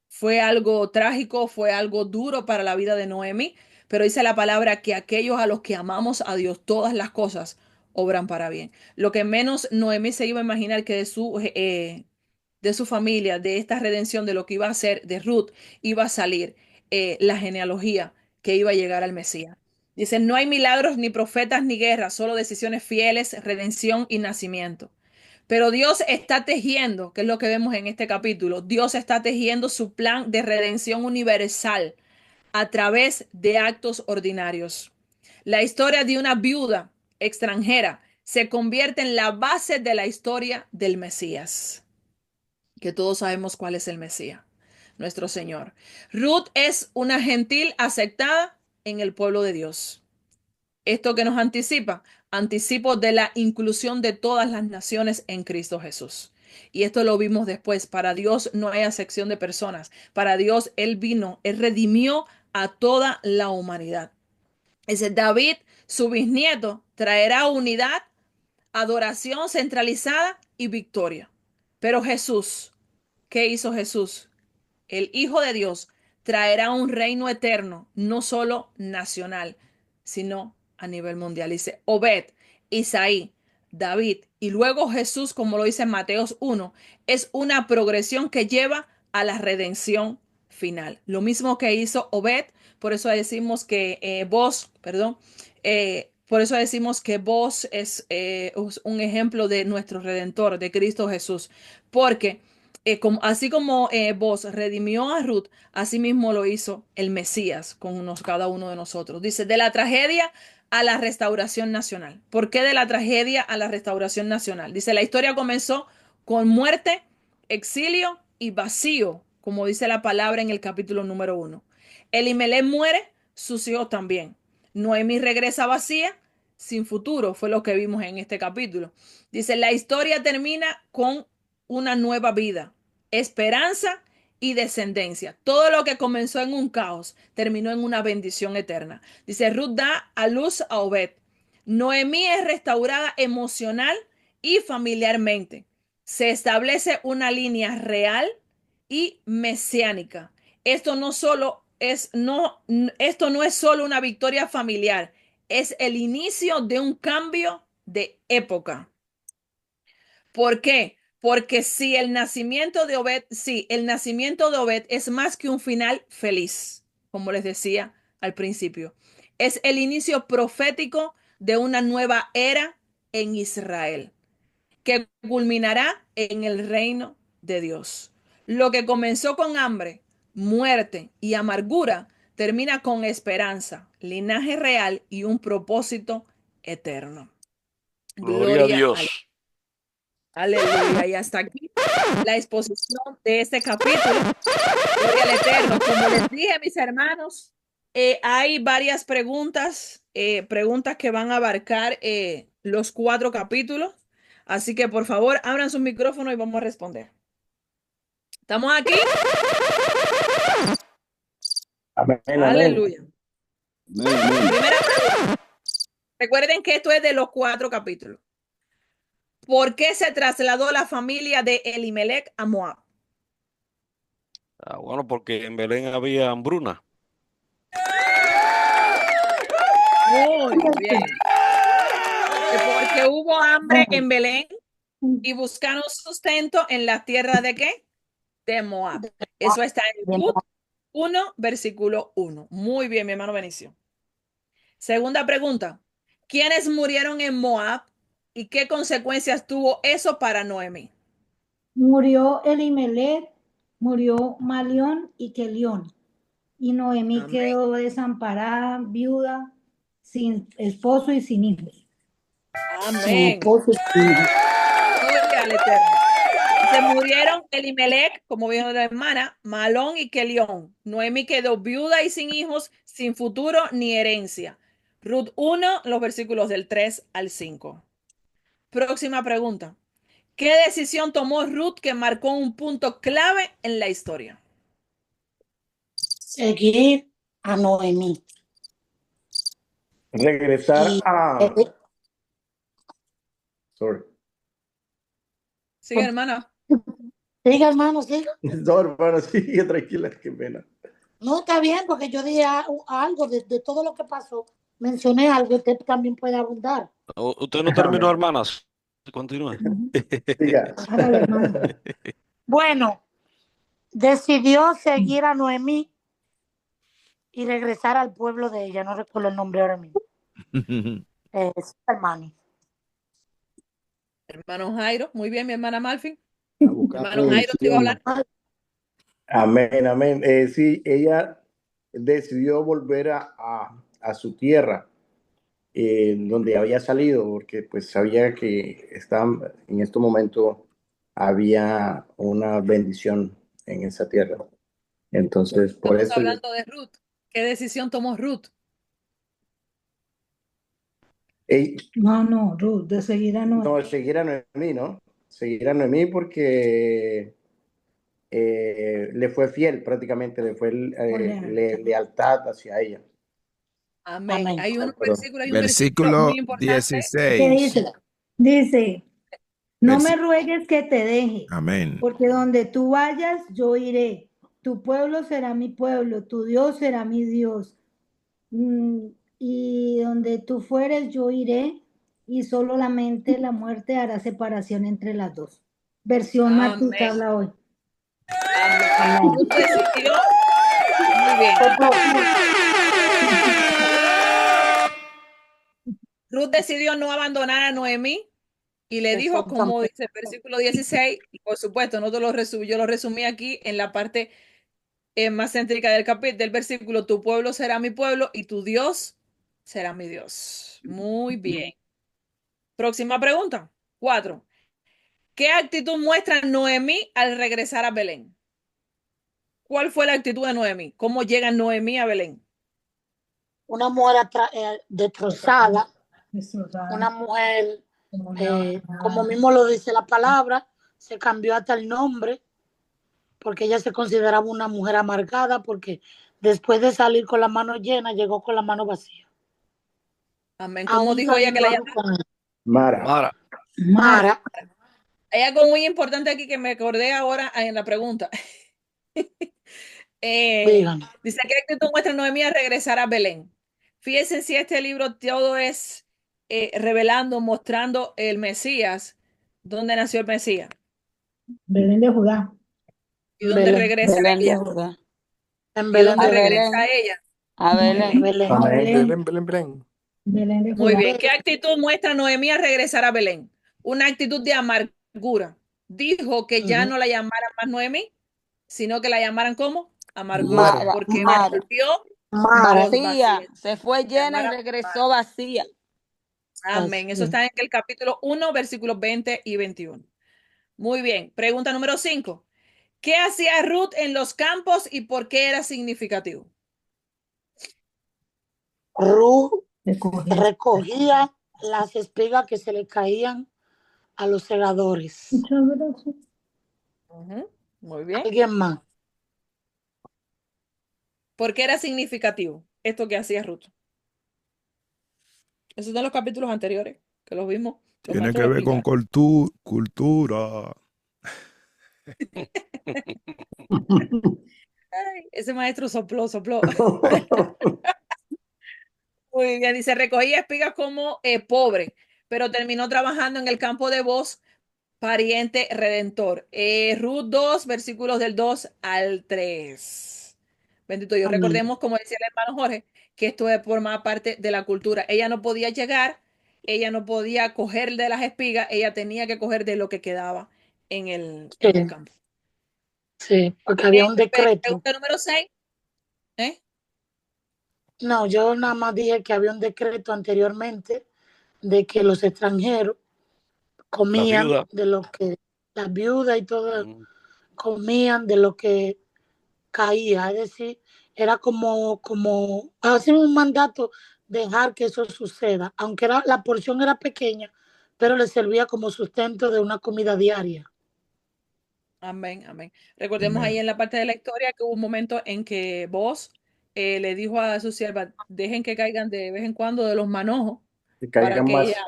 fue algo trágico, fue algo duro para la vida de Noemí, pero dice la palabra que aquellos a los que amamos a Dios, todas las cosas obran para bien. Lo que menos Noemí se iba a imaginar que de su familia, de esta redención, de lo que iba a ser de Ruth, iba a salir la genealogía que iba a llegar al Mesías. Dice, no hay milagros, ni profetas, ni guerras, solo decisiones fieles, redención y nacimiento. Pero Dios está tejiendo, que es lo que vemos en este capítulo, Dios está tejiendo su plan de redención universal a través de actos ordinarios. La historia de una viuda extranjera se convierte en la base de la historia del Mesías, que todos sabemos cuál es el Mesías, nuestro Señor. Ruth es una gentil aceptada en el pueblo de Dios. Esto que nos anticipa, anticipo de la inclusión de todas las naciones en Cristo Jesús. Y esto lo vimos después. Para Dios no hay acepción de personas. Para Dios Él vino, Él redimió a toda la humanidad. Ese David, su bisnieto, traerá unidad, adoración centralizada y victoria. Pero Jesús, ¿qué hizo Jesús? El Hijo de Dios traerá un reino eterno, no solo nacional, sino a nivel mundial. Dice Obed, Isaí, David y luego Jesús, como lo dice en Mateos 1, es una progresión que lleva a la redención final. Lo mismo que hizo Obed, por eso decimos que por eso decimos que vos es un ejemplo de nuestro Redentor, de Cristo Jesús, porque así como vos redimió a Ruth, así mismo lo hizo el Mesías con cada uno de nosotros. Dice, de la tragedia a la restauración nacional. ¿Por qué de la tragedia a la restauración nacional? Dice, la historia comenzó con muerte, exilio y vacío, como dice la palabra en el capítulo número 1. Elimelech muere, sus hijos también. Noemí regresa vacía, sin futuro, fue lo que vimos en este capítulo. Dice, la historia termina con una nueva vida, esperanza y descendencia. Todo lo que comenzó en un caos terminó en una bendición eterna. Dice, Ruth da a luz a Obed. Noemí es restaurada emocional y familiarmente. Se establece una línea real y mesiánica. Esto no solo es esto no es solo una victoria familiar, es el inicio de un cambio de época. ¿Por qué? Porque si el nacimiento de Obed, sí, el nacimiento de Obed es más que un final feliz, como les decía al principio. Es el inicio profético de una nueva era en Israel, que culminará en el reino de Dios. Lo que comenzó con hambre, muerte y amargura, termina con esperanza, linaje real y un propósito eterno. Gloria a Gloria al Dios. Aleluya. Y hasta aquí la exposición de este capítulo. Gloria al Eterno. Como les dije, mis hermanos, hay varias preguntas que van a abarcar los 4 capítulos. Así que por favor, abran sus micrófonos y vamos a responder. ¿Estamos aquí? Amén, amén. Aleluya. Amén, amén. Primera pregunta. Recuerden que esto es de los 4 capítulos. ¿Por qué se trasladó la familia de Elimelech a Moab? Bueno, porque en Belén había hambruna. Muy bien. Porque hubo hambre en Belén y buscaron sustento en la tierra de ¿qué? De Moab. Eso está en Ruth 1, versículo 1. Muy bien, mi hermano Benicio. Segunda pregunta. ¿Quiénes murieron en Moab y qué consecuencias tuvo eso para Noemí? Murió Elimelech, murió Malión y Kelión. Y Noemí Amén. quedó desamparada, viuda, sin esposo y sin hijos. Sin Amén. esposo y sin hijos. Gloria al Eterno. Se murieron Elimelech, como dijo la hermana, Malón y Kelión. Noemí quedó viuda y sin hijos, sin futuro ni herencia. Ruth 1, los versículos del 3 al 5. Próxima pregunta. ¿Qué decisión tomó Ruth que marcó un punto clave en la historia? Seguir a Noemí. Regresar Y a... Sorry. Sigue, hermana. siga, hermano, siga. No, hermano, sigue tranquila, qué pena. No, está bien, porque yo dije algo de todo lo que pasó. Mencioné algo, usted también puede abundar. Usted no terminó, Amén. hermanas. Continúe. Siga. Hágale, hermano. Bueno, decidió seguir a Noemí y regresar al pueblo de ella. No recuerdo el nombre ahora mismo. Hermano. Hermano Jairo. Muy bien, mi hermana Malfin. A buscar Hermano Jairo, ¿te iba a hablar? Amén, amén. Sí, ella decidió volver a su tierra, donde había salido, porque pues sabía que en este momento había una bendición en esa tierra. Entonces, por Estamos eso, hablando de Ruth. ¿Qué decisión tomó Ruth? No, Ruth, de seguir a Noemí. no, seguir a Noemí, ¿no? Seguir a Noemí porque le fue fiel prácticamente, le fue lealtad hacia ella. Amén. Amén. Hay un Perdón. versículo muy importante. ¿Qué dice? Dice, no me Versi- ruegues que te deje, Amén. porque donde tú vayas, yo iré. Tu pueblo será mi pueblo, tu Dios será mi Dios. Y donde tú fueres, yo iré, y solamente la muerte hará separación entre las dos. Versión Martica Amén. habla hoy. Amén. Amén. Ruth decidió. Muy bien. Ruth decidió no abandonar a Noemí y le dijo, como dice el versículo 16, y por supuesto, yo lo resumí aquí en la parte más céntrica del versículo, tu pueblo será mi pueblo y tu Dios será mi Dios. Muy bien. Próxima pregunta. 4. ¿Qué actitud muestra Noemí al regresar a Belén? ¿Cuál fue la actitud de Noemí? ¿Cómo llega Noemí a Belén? Una mujer destrozada, una mujer, como mismo lo dice la palabra, se cambió hasta el nombre, porque ella se consideraba una mujer amargada, porque después de salir con la mano llena, llegó con la mano vacía. Amén. ¿Cómo dijo ella que la llamaba? Mara. Mara. Mara. Hay algo muy importante aquí que me acordé ahora en la pregunta. Dice, ¿qué actitud muestra Noemí al regresar a Belén? Fíjense si este libro todo es revelando, mostrando el Mesías. ¿Dónde nació el Mesías? Belén de Judá. ¿Y dónde regresa Belén de ella? Judá. En ¿Y Belén dónde de regresa Belén. ella? A Belén. Belén. A Belén. Belén. Belén de Muy Judá. bien. ¿Qué actitud muestra Noemí al regresar a Belén? Una actitud de amargura. Dijo que ya no la llamaran más Noemí, sino que la llamaran ¿cómo? Amargura. Mara. Porque Mara. volvió Mara. voz Vacía. vacía. Se fue llena y regresó vacía. Amén. Eso está en el capítulo 1, versículos 20 y 21. Muy bien. Pregunta número 5. ¿Qué hacía Ruth en los campos y por qué era significativo? Ruth recogía las espigas que se le caían a los segadores. Muy bien. ¿Alguien más? ¿Por qué era significativo esto que hacía Ruth? Esos son los capítulos anteriores que los vimos. Tiene que ver con cultura. Ay, ese maestro sopló. Muy bien, dice, recogía espigas como pobre, pero terminó trabajando en el campo de Boaz, pariente redentor. Ruth 2, versículos del 2 al 3. Bendito Dios. Amén. Recordemos, como decía el hermano Jorge, que esto forma parte de la cultura. Ella no podía llegar, ella no podía coger de las espigas, ella tenía que coger de lo que quedaba en el campo. Sí, porque había un decreto. Pregunta número 6. No, yo nada más dije que había un decreto anteriormente de que los extranjeros comían de lo que las viudas y todo comían de lo que caía, es decir, era como hacer un mandato dejar que eso suceda, aunque la porción era pequeña, pero le servía como sustento de una comida diaria. Amén, amén. Recordemos ahí en la parte de la historia que hubo un momento en que Boaz le dijo a su sierva, dejen que caigan de vez en cuando de los manojos para que ella,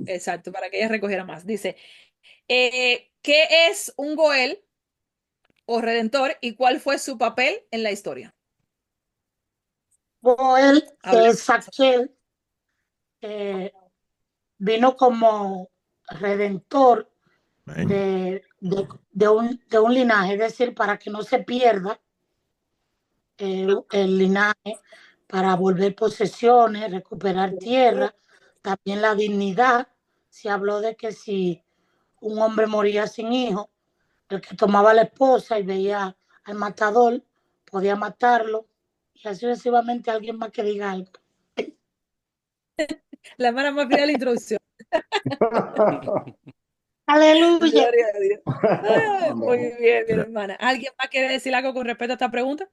exacto, para que ella recogiera más. Dice, ¿qué es un Goel o redentor y cuál fue su papel en la historia? Goel, que es Saquiel, vino como redentor de un linaje, es decir, para que no se pierda el linaje, para volver posesiones, recuperar tierra, también la dignidad. Se habló de que si un hombre moría sin hijo, el que tomaba a la esposa y veía al matador, podía matarlo, y así sucesivamente alguien más que diga algo. La hermana más fina de la introducción. Aleluya. Gloria a Dios. Ay, muy bien, mi hermana. ¿Alguien más quiere decir algo con respecto a esta pregunta?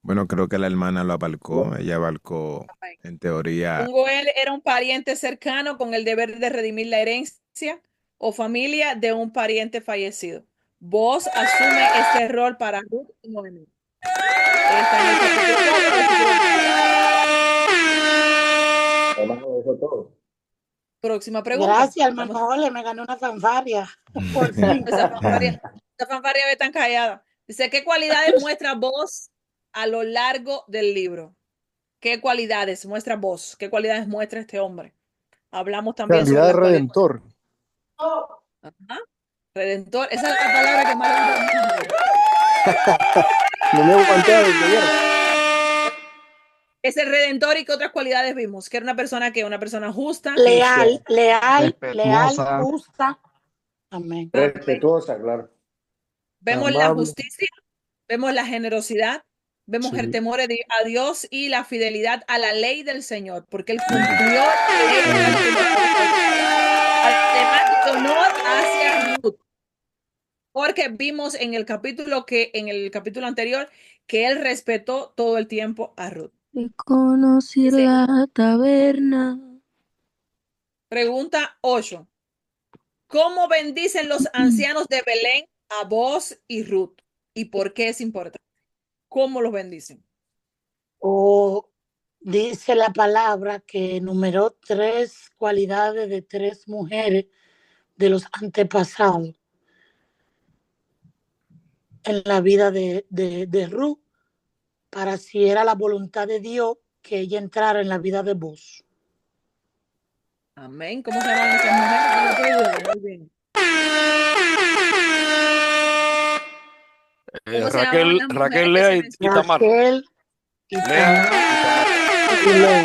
Bueno, creo que la hermana lo abarcó. Ella abarcó, en teoría. Un Goel era un pariente cercano con el deber de redimir la herencia o familia de un pariente fallecido. Boaz asume este rol para Ruth y Noemí. Está en el capítulo 4, Próxima pregunta. Gracias, hermano Jorge, me ganó una fanfarria. Por fin. Esa fanfarria ve tan callada. Dice, ¿qué cualidades muestra Boaz a lo largo del libro? ¿Qué cualidades muestra Boaz? ¿Qué cualidades muestra este hombre? Hablamos también sobre calidad de redentor. Ajá. Redentor, esa es la palabra que más No me aguantaba de leer. es el redentor. ¿Y qué otras cualidades vimos? Que era una persona justa, leal, respetuosa, justa. Amén. Respetuosa, claro. Vemos amable. la justicia, vemos la generosidad, vemos el Sí. temor a Dios y la fidelidad a la ley del Señor, porque él cumplió la ley tal como fue ordenada. Además de honor hacia Ruth, porque vimos en el capítulo anterior que él respetó todo el tiempo a Ruth. Conocí Dice, la taberna. pregunta 8. ¿Cómo bendicen los ancianos de Belén a Boaz y Ruth? ¿Y por qué es importante? ¿Cómo los bendicen? O dice la palabra que enumeró 3 cualidades de 3 mujeres de los antepasados en la vida de Ruth, para si era la voluntad de Dios que ella entrara en la vida de Boaz. Amén. ¿Cómo se llaman esas mujeres? Muy bien. ¿Cómo se llamaban las mujeres que Lea se y mencionan? Tamar. Raquel y Lea y Tamar. Lea.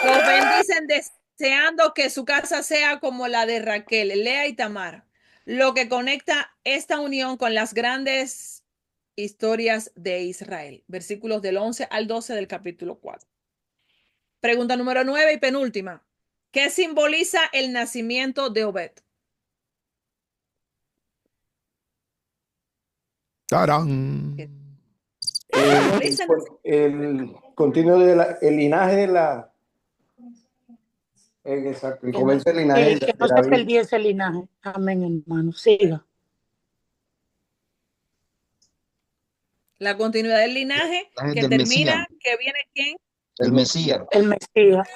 Los bendicen deseando que su casa sea como la de Raquel, Lea y Tamar, lo que conecta esta unión con las grandes historias de Israel. Versículos del 11 al 12 del capítulo 4. Pregunta número 9 y penúltima. ¿Qué simboliza el nacimiento de Obed? ¡Tarán! ¿Qué El, simboliza el continuo el linaje de la. Exacto, el comienzo del linaje Que de no se David. perdiese el linaje. Amén, hermano. Siga. la continuidad del linaje que Del termina, Mesías. que viene quién? El Mesías. El Mesías.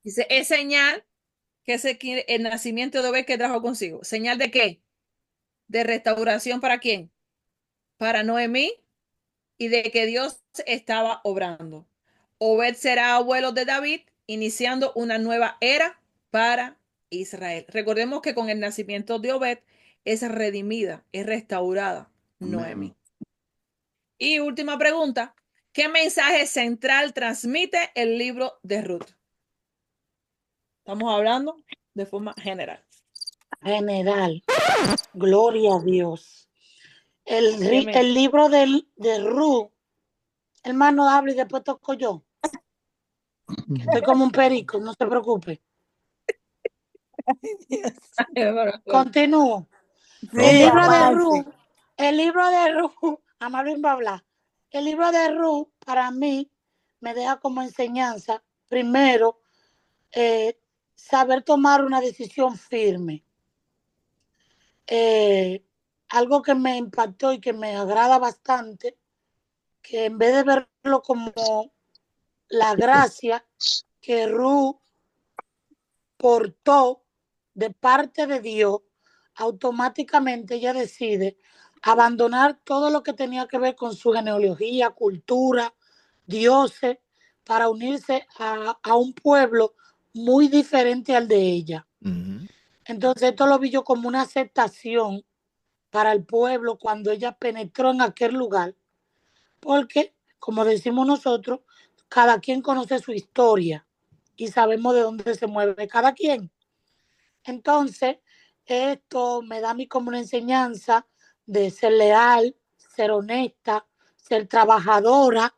Dice, es señal que el nacimiento de Obed que trajo consigo. ¿Señal de qué? De restauración para quién? Para Noemí, y de que Dios estaba obrando. Obed será abuelo de David, iniciando una nueva era para Israel. Recordemos que con el nacimiento de Obed es redimida, es restaurada Noemí. Y última pregunta, ¿qué mensaje central transmite el libro de Ruth? Estamos hablando de forma general. General. Gloria a Dios. El libro de Ruth, hermano, habla y después toco yo. Estoy como un perico, no se preocupe. Continúo. El libro de Ruth, Amalvin va a hablar. El libro de Ruth, para mí, me deja como enseñanza, primero, saber tomar una decisión firme. Algo que me impactó y que me agrada bastante, que en vez de verlo como la gracia que Ruth portó de parte de Dios, automáticamente ella decide abandonar todo lo que tenía que ver con su genealogía, cultura, dioses, para unirse a un pueblo muy diferente al de ella. Entonces esto lo vi yo como una aceptación para el pueblo cuando ella penetró en aquel lugar, porque, como decimos nosotros, cada quien conoce su historia y sabemos de dónde se mueve cada quien. Entonces, esto me da a mí como una enseñanza de ser leal, ser honesta, ser trabajadora,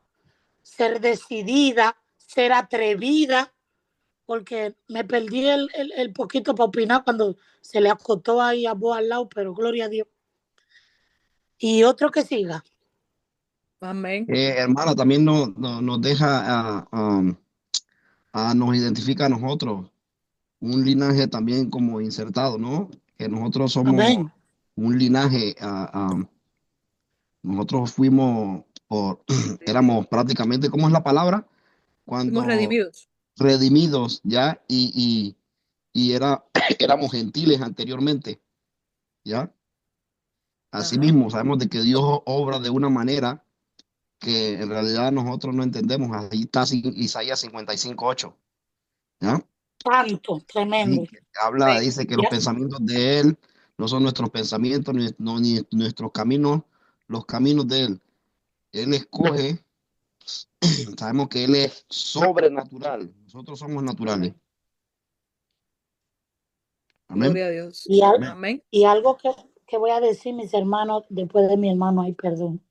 ser decidida, ser atrevida, porque me perdí el poquito para opinar cuando se le acotó ahí a vos al lado, pero gloria a Dios. Y otro que siga. Amén. Hermana, también nos deja, nos identifica a nosotros, un linaje también como insertado, ¿no? Que nosotros somos Amén. un linaje, nosotros fuimos, éramos prácticamente, ¿cómo es la palabra? Fuimos Cuando redimidos. redimidos ya, éramos gentiles anteriormente, ¿ya? Asimismo, sabemos de que Dios obra de una manera que en realidad nosotros no entendemos. Ahí está Isaías 55:8, ¿ya? Tanto, tremendo. Y habla, dice que los pensamientos de Él no son nuestros pensamientos, ni nuestros caminos, los caminos de Él. Él escoge, sabemos que Él es sobrenatural, nosotros somos naturales. Amén. Gloria a Dios. Y, Amén. y algo que voy a decir, mis hermanos, después de mi hermano, ay, perdón,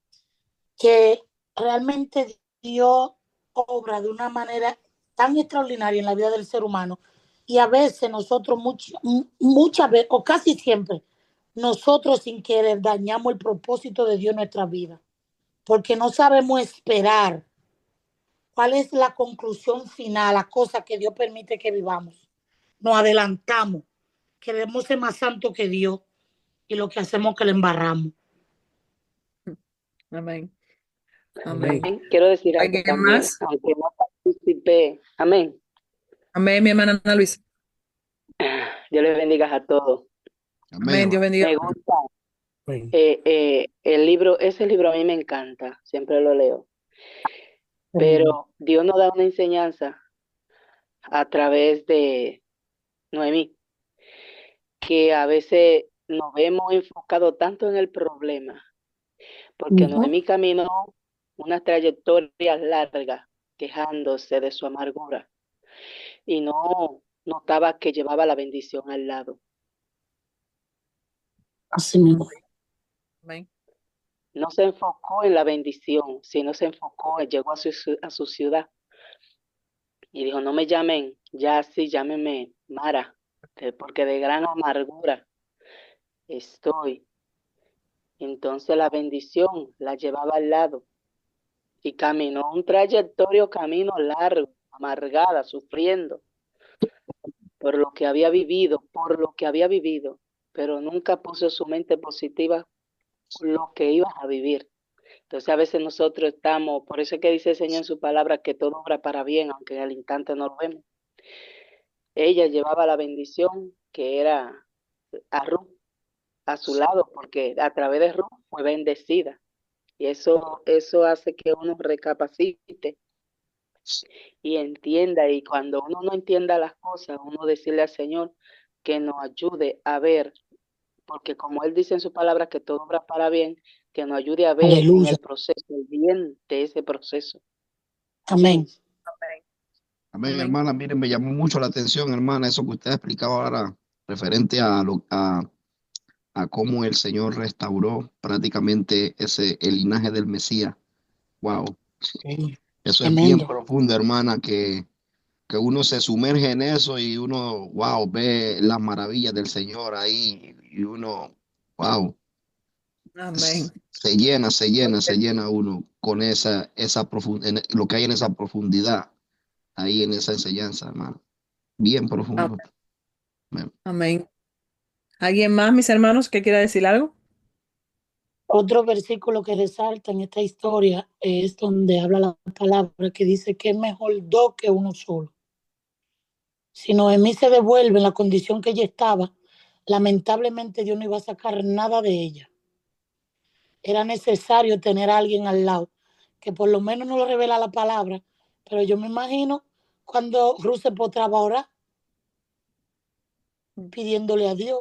que realmente Dios obra de una manera tan extraordinaria en la vida del ser humano. Y a veces nosotros, muchas veces, o casi siempre, nosotros sin querer dañamos el propósito de Dios en nuestra vida, porque no sabemos esperar cuál es la conclusión final, la cosa que Dios permite que vivamos. Nos adelantamos, queremos ser más santos que Dios y lo que hacemos es que le embarramos. Amén. Amén. Quiero decir algo ¿Alguien también, más? aunque no participé. Amén. Amén, mi hermana Ana Luisa. Dios les bendiga a todos. Amén, Dios bendiga. Me gusta el libro, ese libro a mí me encanta, siempre lo leo. Pero Dios nos da una enseñanza a través de Noemí, que a veces nos vemos enfocados tanto en el problema, porque Noemí caminó una trayectoria larga quejándose de su amargura y no notaba que llevaba la bendición al lado. Así mismo. Amén. No se enfocó en la bendición, sino se enfocó, llegó a su ciudad y dijo, no me llamen, ya sí, llámenme Mara, porque de gran amargura estoy. Entonces la bendición la llevaba al lado y caminó un camino largo, amargada, sufriendo por lo que había vivido, pero nunca puso su mente positiva por lo que iba a vivir. Entonces a veces nosotros estamos, por eso es que dice el Señor en su palabra que todo obra para bien, aunque en el instante no lo vemos. Ella llevaba la bendición que era a Ruth a su lado, porque a través de Ruth fue bendecida. Y eso hace que uno recapacite y entienda. Y cuando uno no entienda las cosas, uno decirle al Señor que nos ayude a ver, porque como Él dice en su palabra que todo obra para bien, que nos ayude a ver en el proceso, el bien de ese proceso. Amén. Amén, hermana. Miren, me llamó mucho la atención, hermana, eso que usted explicaba ahora, referente a cómo el Señor restauró prácticamente el linaje del Mesías. Wow. Eso es bien profundo, hermana, que uno se sumerge en eso y uno, wow, ve las maravillas del Señor ahí y uno, wow. Amén. Se llena uno con lo que hay en esa profundidad, ahí en esa enseñanza, hermano. Bien profundo. Amén. ¿Alguien más, mis hermanos, que quiera decir algo? Otro versículo que resalta en esta historia es donde habla la palabra que dice que es mejor dos que uno solo. Si Noemí se devuelve en la condición que ella estaba, lamentablemente Dios no iba a sacar nada de ella. Era necesario tener a alguien al lado, que por lo menos no lo revela la palabra, pero yo me imagino cuando Ruth se postraba a orar, pidiéndole a Dios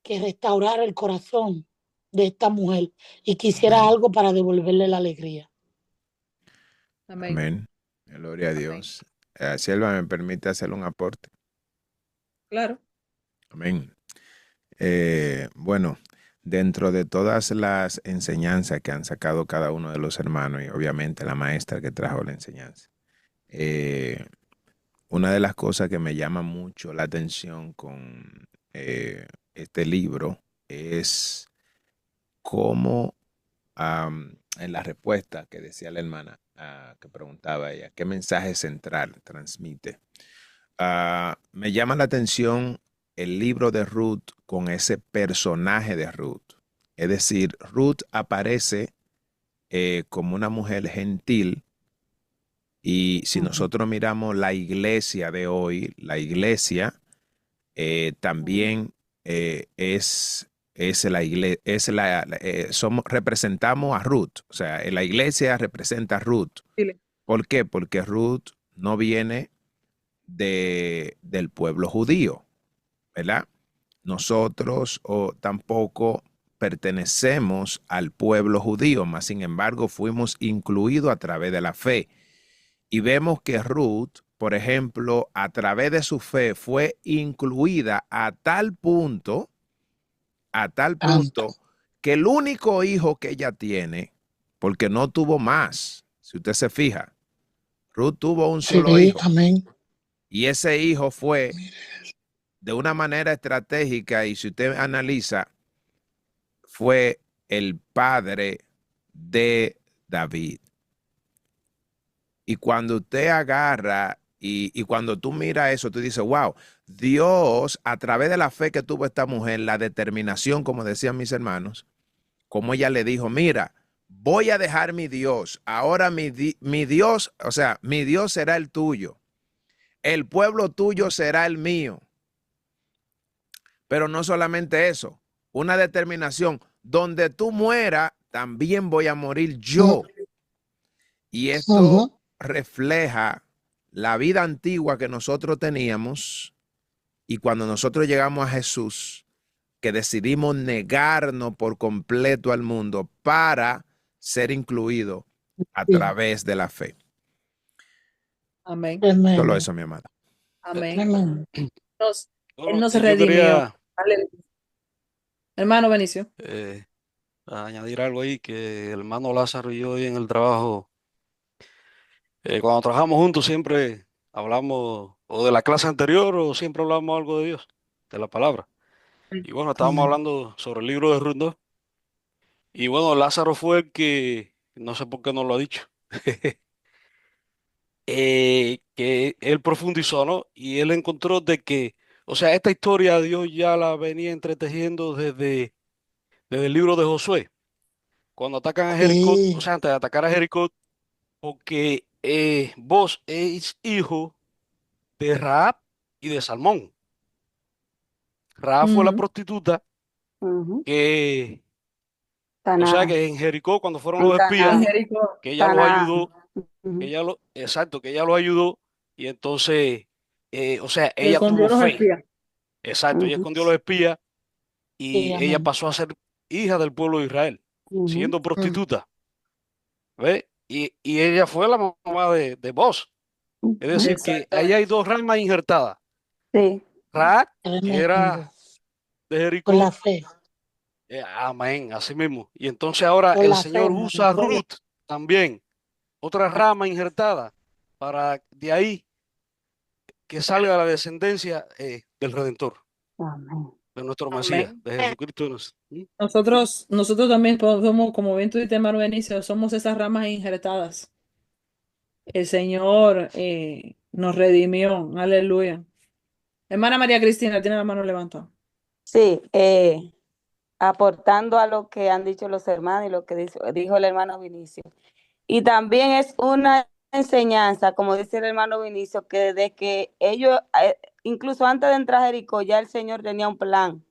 que restaurara el corazón de esta mujer y que hiciera algo para devolverle la alegría. Amén. Gloria a Dios. Silva, ¿me permite hacer un aporte? Claro. Amén. Bueno, dentro de todas las enseñanzas que han sacado cada uno de los hermanos y obviamente la maestra que trajo la enseñanza, una de las cosas que me llama mucho la atención con este libro es cómo en la respuesta que decía la hermana, que preguntaba ella, ¿qué mensaje central transmite? Me llama la atención el libro de Ruth con ese personaje de Ruth. Es decir, Ruth aparece como una mujer gentil y si nosotros miramos la iglesia de hoy, la iglesia también representamos a Ruth. O sea, la iglesia representa a Ruth. ¿Por qué? Porque Ruth no viene del pueblo judío, ¿verdad? Nosotros tampoco pertenecemos al pueblo judío, mas sin embargo fuimos incluidos a través de la fe. Y vemos que Ruth por ejemplo, a través de su fe fue incluida a tal punto que el único hijo que ella tiene, porque no tuvo más, si usted se fija, Ruth tuvo un solo hijo. Amén. Y ese hijo fue de una manera estratégica, y si usted analiza, fue el padre de David. Y cuando usted agarra y cuando tú miras eso, tú dices, wow, Dios, a través de la fe que tuvo esta mujer, la determinación, como decían mis hermanos, como ella le dijo, mira, voy a dejar mi Dios, ahora mi Dios, o sea, mi Dios será el tuyo, el pueblo tuyo será el mío. Pero no solamente eso, una determinación, donde tú mueras, también voy a morir yo. Y esto refleja la vida antigua que nosotros teníamos, y cuando nosotros llegamos a Jesús, que decidimos negarnos por completo al mundo para ser incluidos a través de la fe. Amén. Solo eso, mi amada. Amén. Él nos Yo redimió. quería Hermano Benicio. añadir algo ahí, que el hermano Lázaro y yo hoy en el trabajo, cuando trabajamos juntos siempre hablamos o de la clase anterior o siempre hablamos algo de Dios, de la palabra. Y bueno, estábamos hablando sobre el libro de Ruth, ¿no? Y bueno, Lázaro fue el que, no sé por qué no lo ha dicho, que él profundizó, ¿no? Y él encontró de que, o sea, esta historia Dios ya la venía entretejiendo desde el libro de Josué, cuando atacan a Jericó, o sea, antes de atacar a Jericó, porque vos es hijo de Raab y de Salmón. Raab fue la prostituta que, o sea, que en Jericó, cuando fueron los espías, que ella los ayudó, exacto, que ella los ayudó, y entonces, o sea, ella tuvo fe. Exacto, ella escondió a los espías y ella pasó a ser hija del pueblo de Israel, siendo prostituta. ¿Ves? Y ella fue la mamá de Boz. Es decir, que ahí hay dos ramas injertadas. Sí. Raab, que era de Jericó. Por la fe. Amén, así mismo. Y entonces ahora Por el la Señor fe, usa a hermano. Ruth también, otra rama injertada, para de ahí que salga la descendencia del Redentor, de nuestro Mesías, Amén. de Jesucristo. Nosotros también somos, como bien tú dices, hermano Benicio, somos esas ramas injertadas. El Señor nos redimió. Aleluya. Hermana María Cristina, tiene la mano levantada. Sí, aportando a lo que han dicho los hermanos y lo que dijo el hermano Vinicio. Y también es una enseñanza, como dice el hermano Vinicio, que desde que ellos, incluso antes de entrar a Jericó, ya el Señor tenía un plan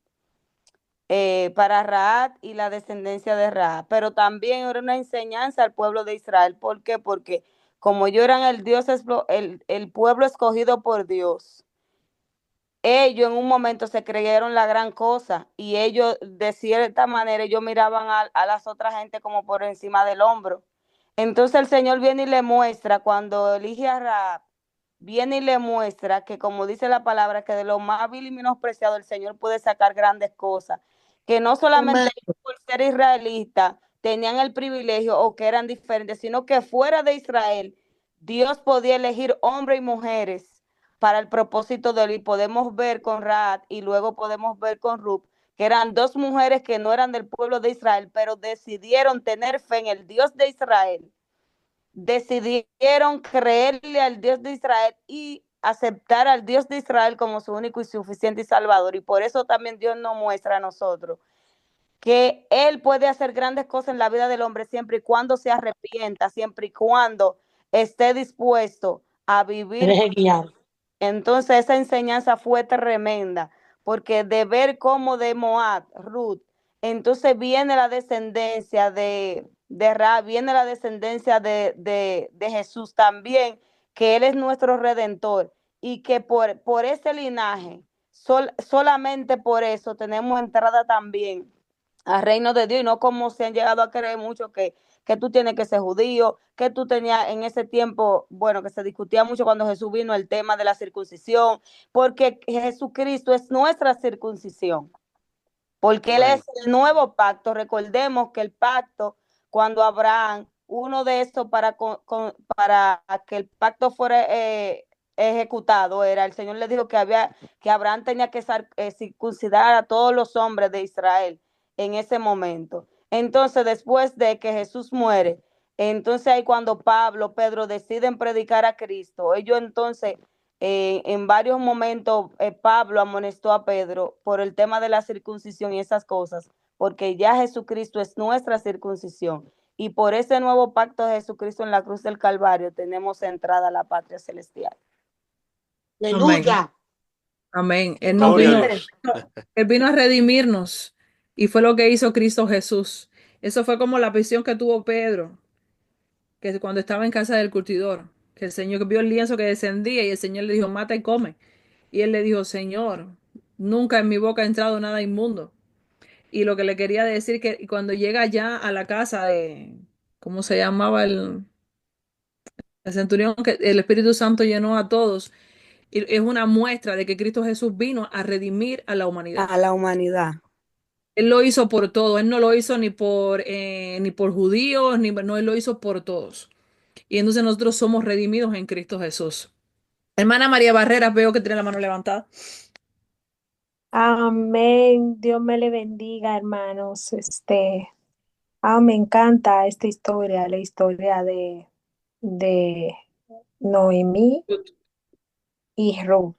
para Raab y la descendencia de Raab, pero también era una enseñanza al pueblo de Israel. ¿Por qué? Porque como ellos eran el pueblo escogido por Dios, ellos en un momento se creyeron la gran cosa y ellos de cierta manera ellos miraban a las otras gente como por encima del hombro. Entonces el Señor viene y le muestra, cuando elige a Raab, viene y le muestra que, como dice la palabra, que de lo más vil y menospreciado el Señor puede sacar grandes cosas, que no solamente ellos, por ser israelitas tenían el privilegio o que eran diferentes, sino que fuera de Israel Dios podía elegir hombres y mujeres para el propósito de él. Y podemos ver con Raab y luego podemos ver con Ruth, que eran dos mujeres que no eran del pueblo de Israel, pero decidieron tener fe en el Dios de Israel, decidieron creerle al Dios de Israel y aceptar al Dios de Israel como su único y suficiente y salvador. Y por eso también Dios nos muestra a nosotros que Él puede hacer grandes cosas en la vida del hombre siempre y cuando se arrepienta, siempre y cuando esté dispuesto a vivir. Entonces esa enseñanza fue tremenda, porque de ver cómo de Moab, Ruth, entonces viene la descendencia de Raab, viene la descendencia de Jesús también, que Él es nuestro Redentor, y que por ese linaje, solamente por eso tenemos entrada también al reino de Dios, y no como se han llegado a creer mucho que que tú tienes que ser judío, que tú tenías en ese tiempo, bueno, que se discutía mucho cuando Jesús vino el tema de la circuncisión, porque Jesucristo es nuestra circuncisión, porque Él es el nuevo pacto. Recordemos que el pacto, cuando Abraham, uno de estos para que el pacto fuera ejecutado, era el Señor le dijo que Abraham tenía que circuncidar a todos los hombres de Israel en ese momento. Entonces, después de que Jesús muere, entonces ahí cuando Pedro deciden predicar a Cristo, ellos entonces en varios momentos Pablo amonestó a Pedro por el tema de la circuncisión y esas cosas, porque ya Jesucristo es nuestra circuncisión. Y por ese nuevo pacto de Jesucristo en la cruz del Calvario tenemos entrada a la patria celestial. Aleluya. Amén. Él vino a redimirnos y fue lo que hizo Cristo Jesús. Eso fue como la visión que tuvo Pedro, que cuando estaba en casa del curtidor, que el Señor vio el lienzo que descendía y el Señor le dijo, mata y come. Y él le dijo, Señor, nunca en mi boca ha entrado nada inmundo. Y lo que le quería decir que cuando llega ya a la casa de, ¿cómo se llamaba el centurión? Que el Espíritu Santo llenó a todos. Y es una muestra de que Cristo Jesús vino a redimir a la humanidad. A la humanidad. Él lo hizo por todo. Él no lo hizo ni por judíos, no, él lo hizo por todos. Y entonces nosotros somos redimidos en Cristo Jesús. Hermana María Barreras, veo que tiene la mano levantada. Amén. Dios me le bendiga, hermanos. Me encanta esta historia, la historia de Noemí y Ruth.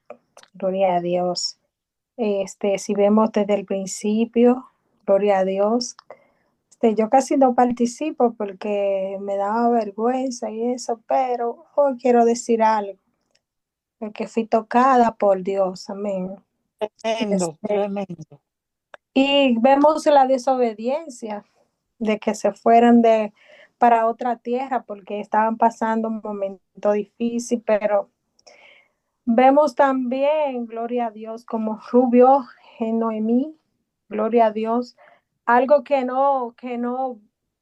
Gloria a Dios. Si vemos desde el principio, gloria a Dios. Yo casi no participo porque me daba vergüenza y eso, pero hoy quiero decir algo, porque fui tocada por Dios, amén. Tremendo, tremendo. Y vemos la desobediencia de que se fueran para otra tierra porque estaban pasando un momento difícil, pero vemos también, gloria a Dios, como Rubio en Noemí, gloria a Dios, algo que no,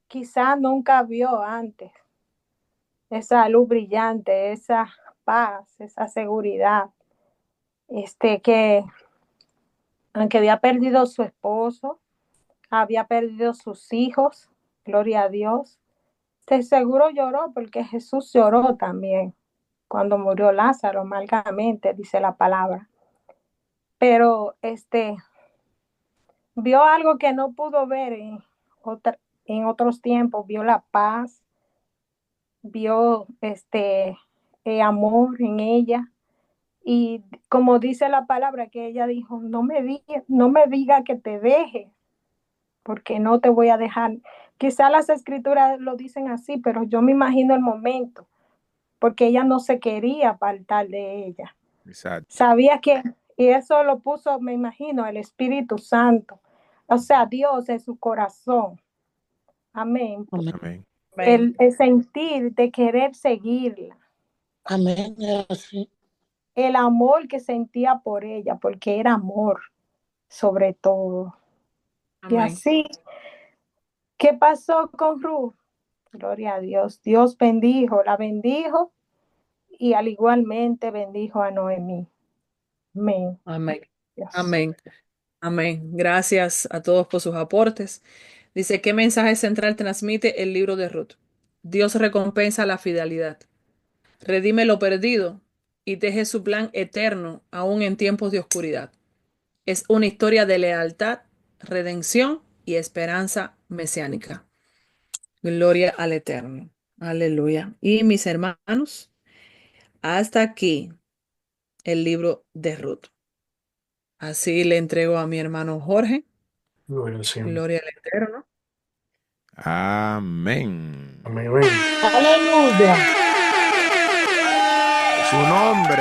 quizá nunca vio antes, esa luz brillante, esa paz, esa seguridad, que aunque había perdido su esposo, había perdido sus hijos, gloria a Dios, seguro lloró porque Jesús lloró también cuando murió Lázaro, amargamente, dice la palabra. Pero vio algo que no pudo ver en otros tiempos, vio la paz, vio amor en ella. Y como dice la palabra que ella dijo, no me diga que te deje, porque no te voy a dejar. Quizá las escrituras lo dicen así, pero yo me imagino el momento, porque ella no se quería apartar de ella. Exacto. Sabía que, y eso lo puso, me imagino, el Espíritu Santo, o sea, Dios en su corazón. Amén. Amén. El sentir de querer seguirla. Amén. Sí. El amor que sentía por ella, porque era amor sobre todo. Amén. Y así, ¿qué pasó con Ruth? Gloria a Dios. Dios la bendijo y al igualmente bendijo a Noemí. Amén. Amén. Amén. Amén. Gracias a todos por sus aportes. Dice, ¿qué mensaje central transmite el libro de Ruth? Dios recompensa la fidelidad, redime lo perdido y teje su plan eterno aún en tiempos de oscuridad. Es una historia de lealtad, redención y esperanza mesiánica. Gloria al Eterno. Aleluya. Y mis hermanos, hasta aquí el libro de Ruth. Así le entrego a mi hermano Jorge. Gloria al Eterno. Amén. Aleluya. Su nombre.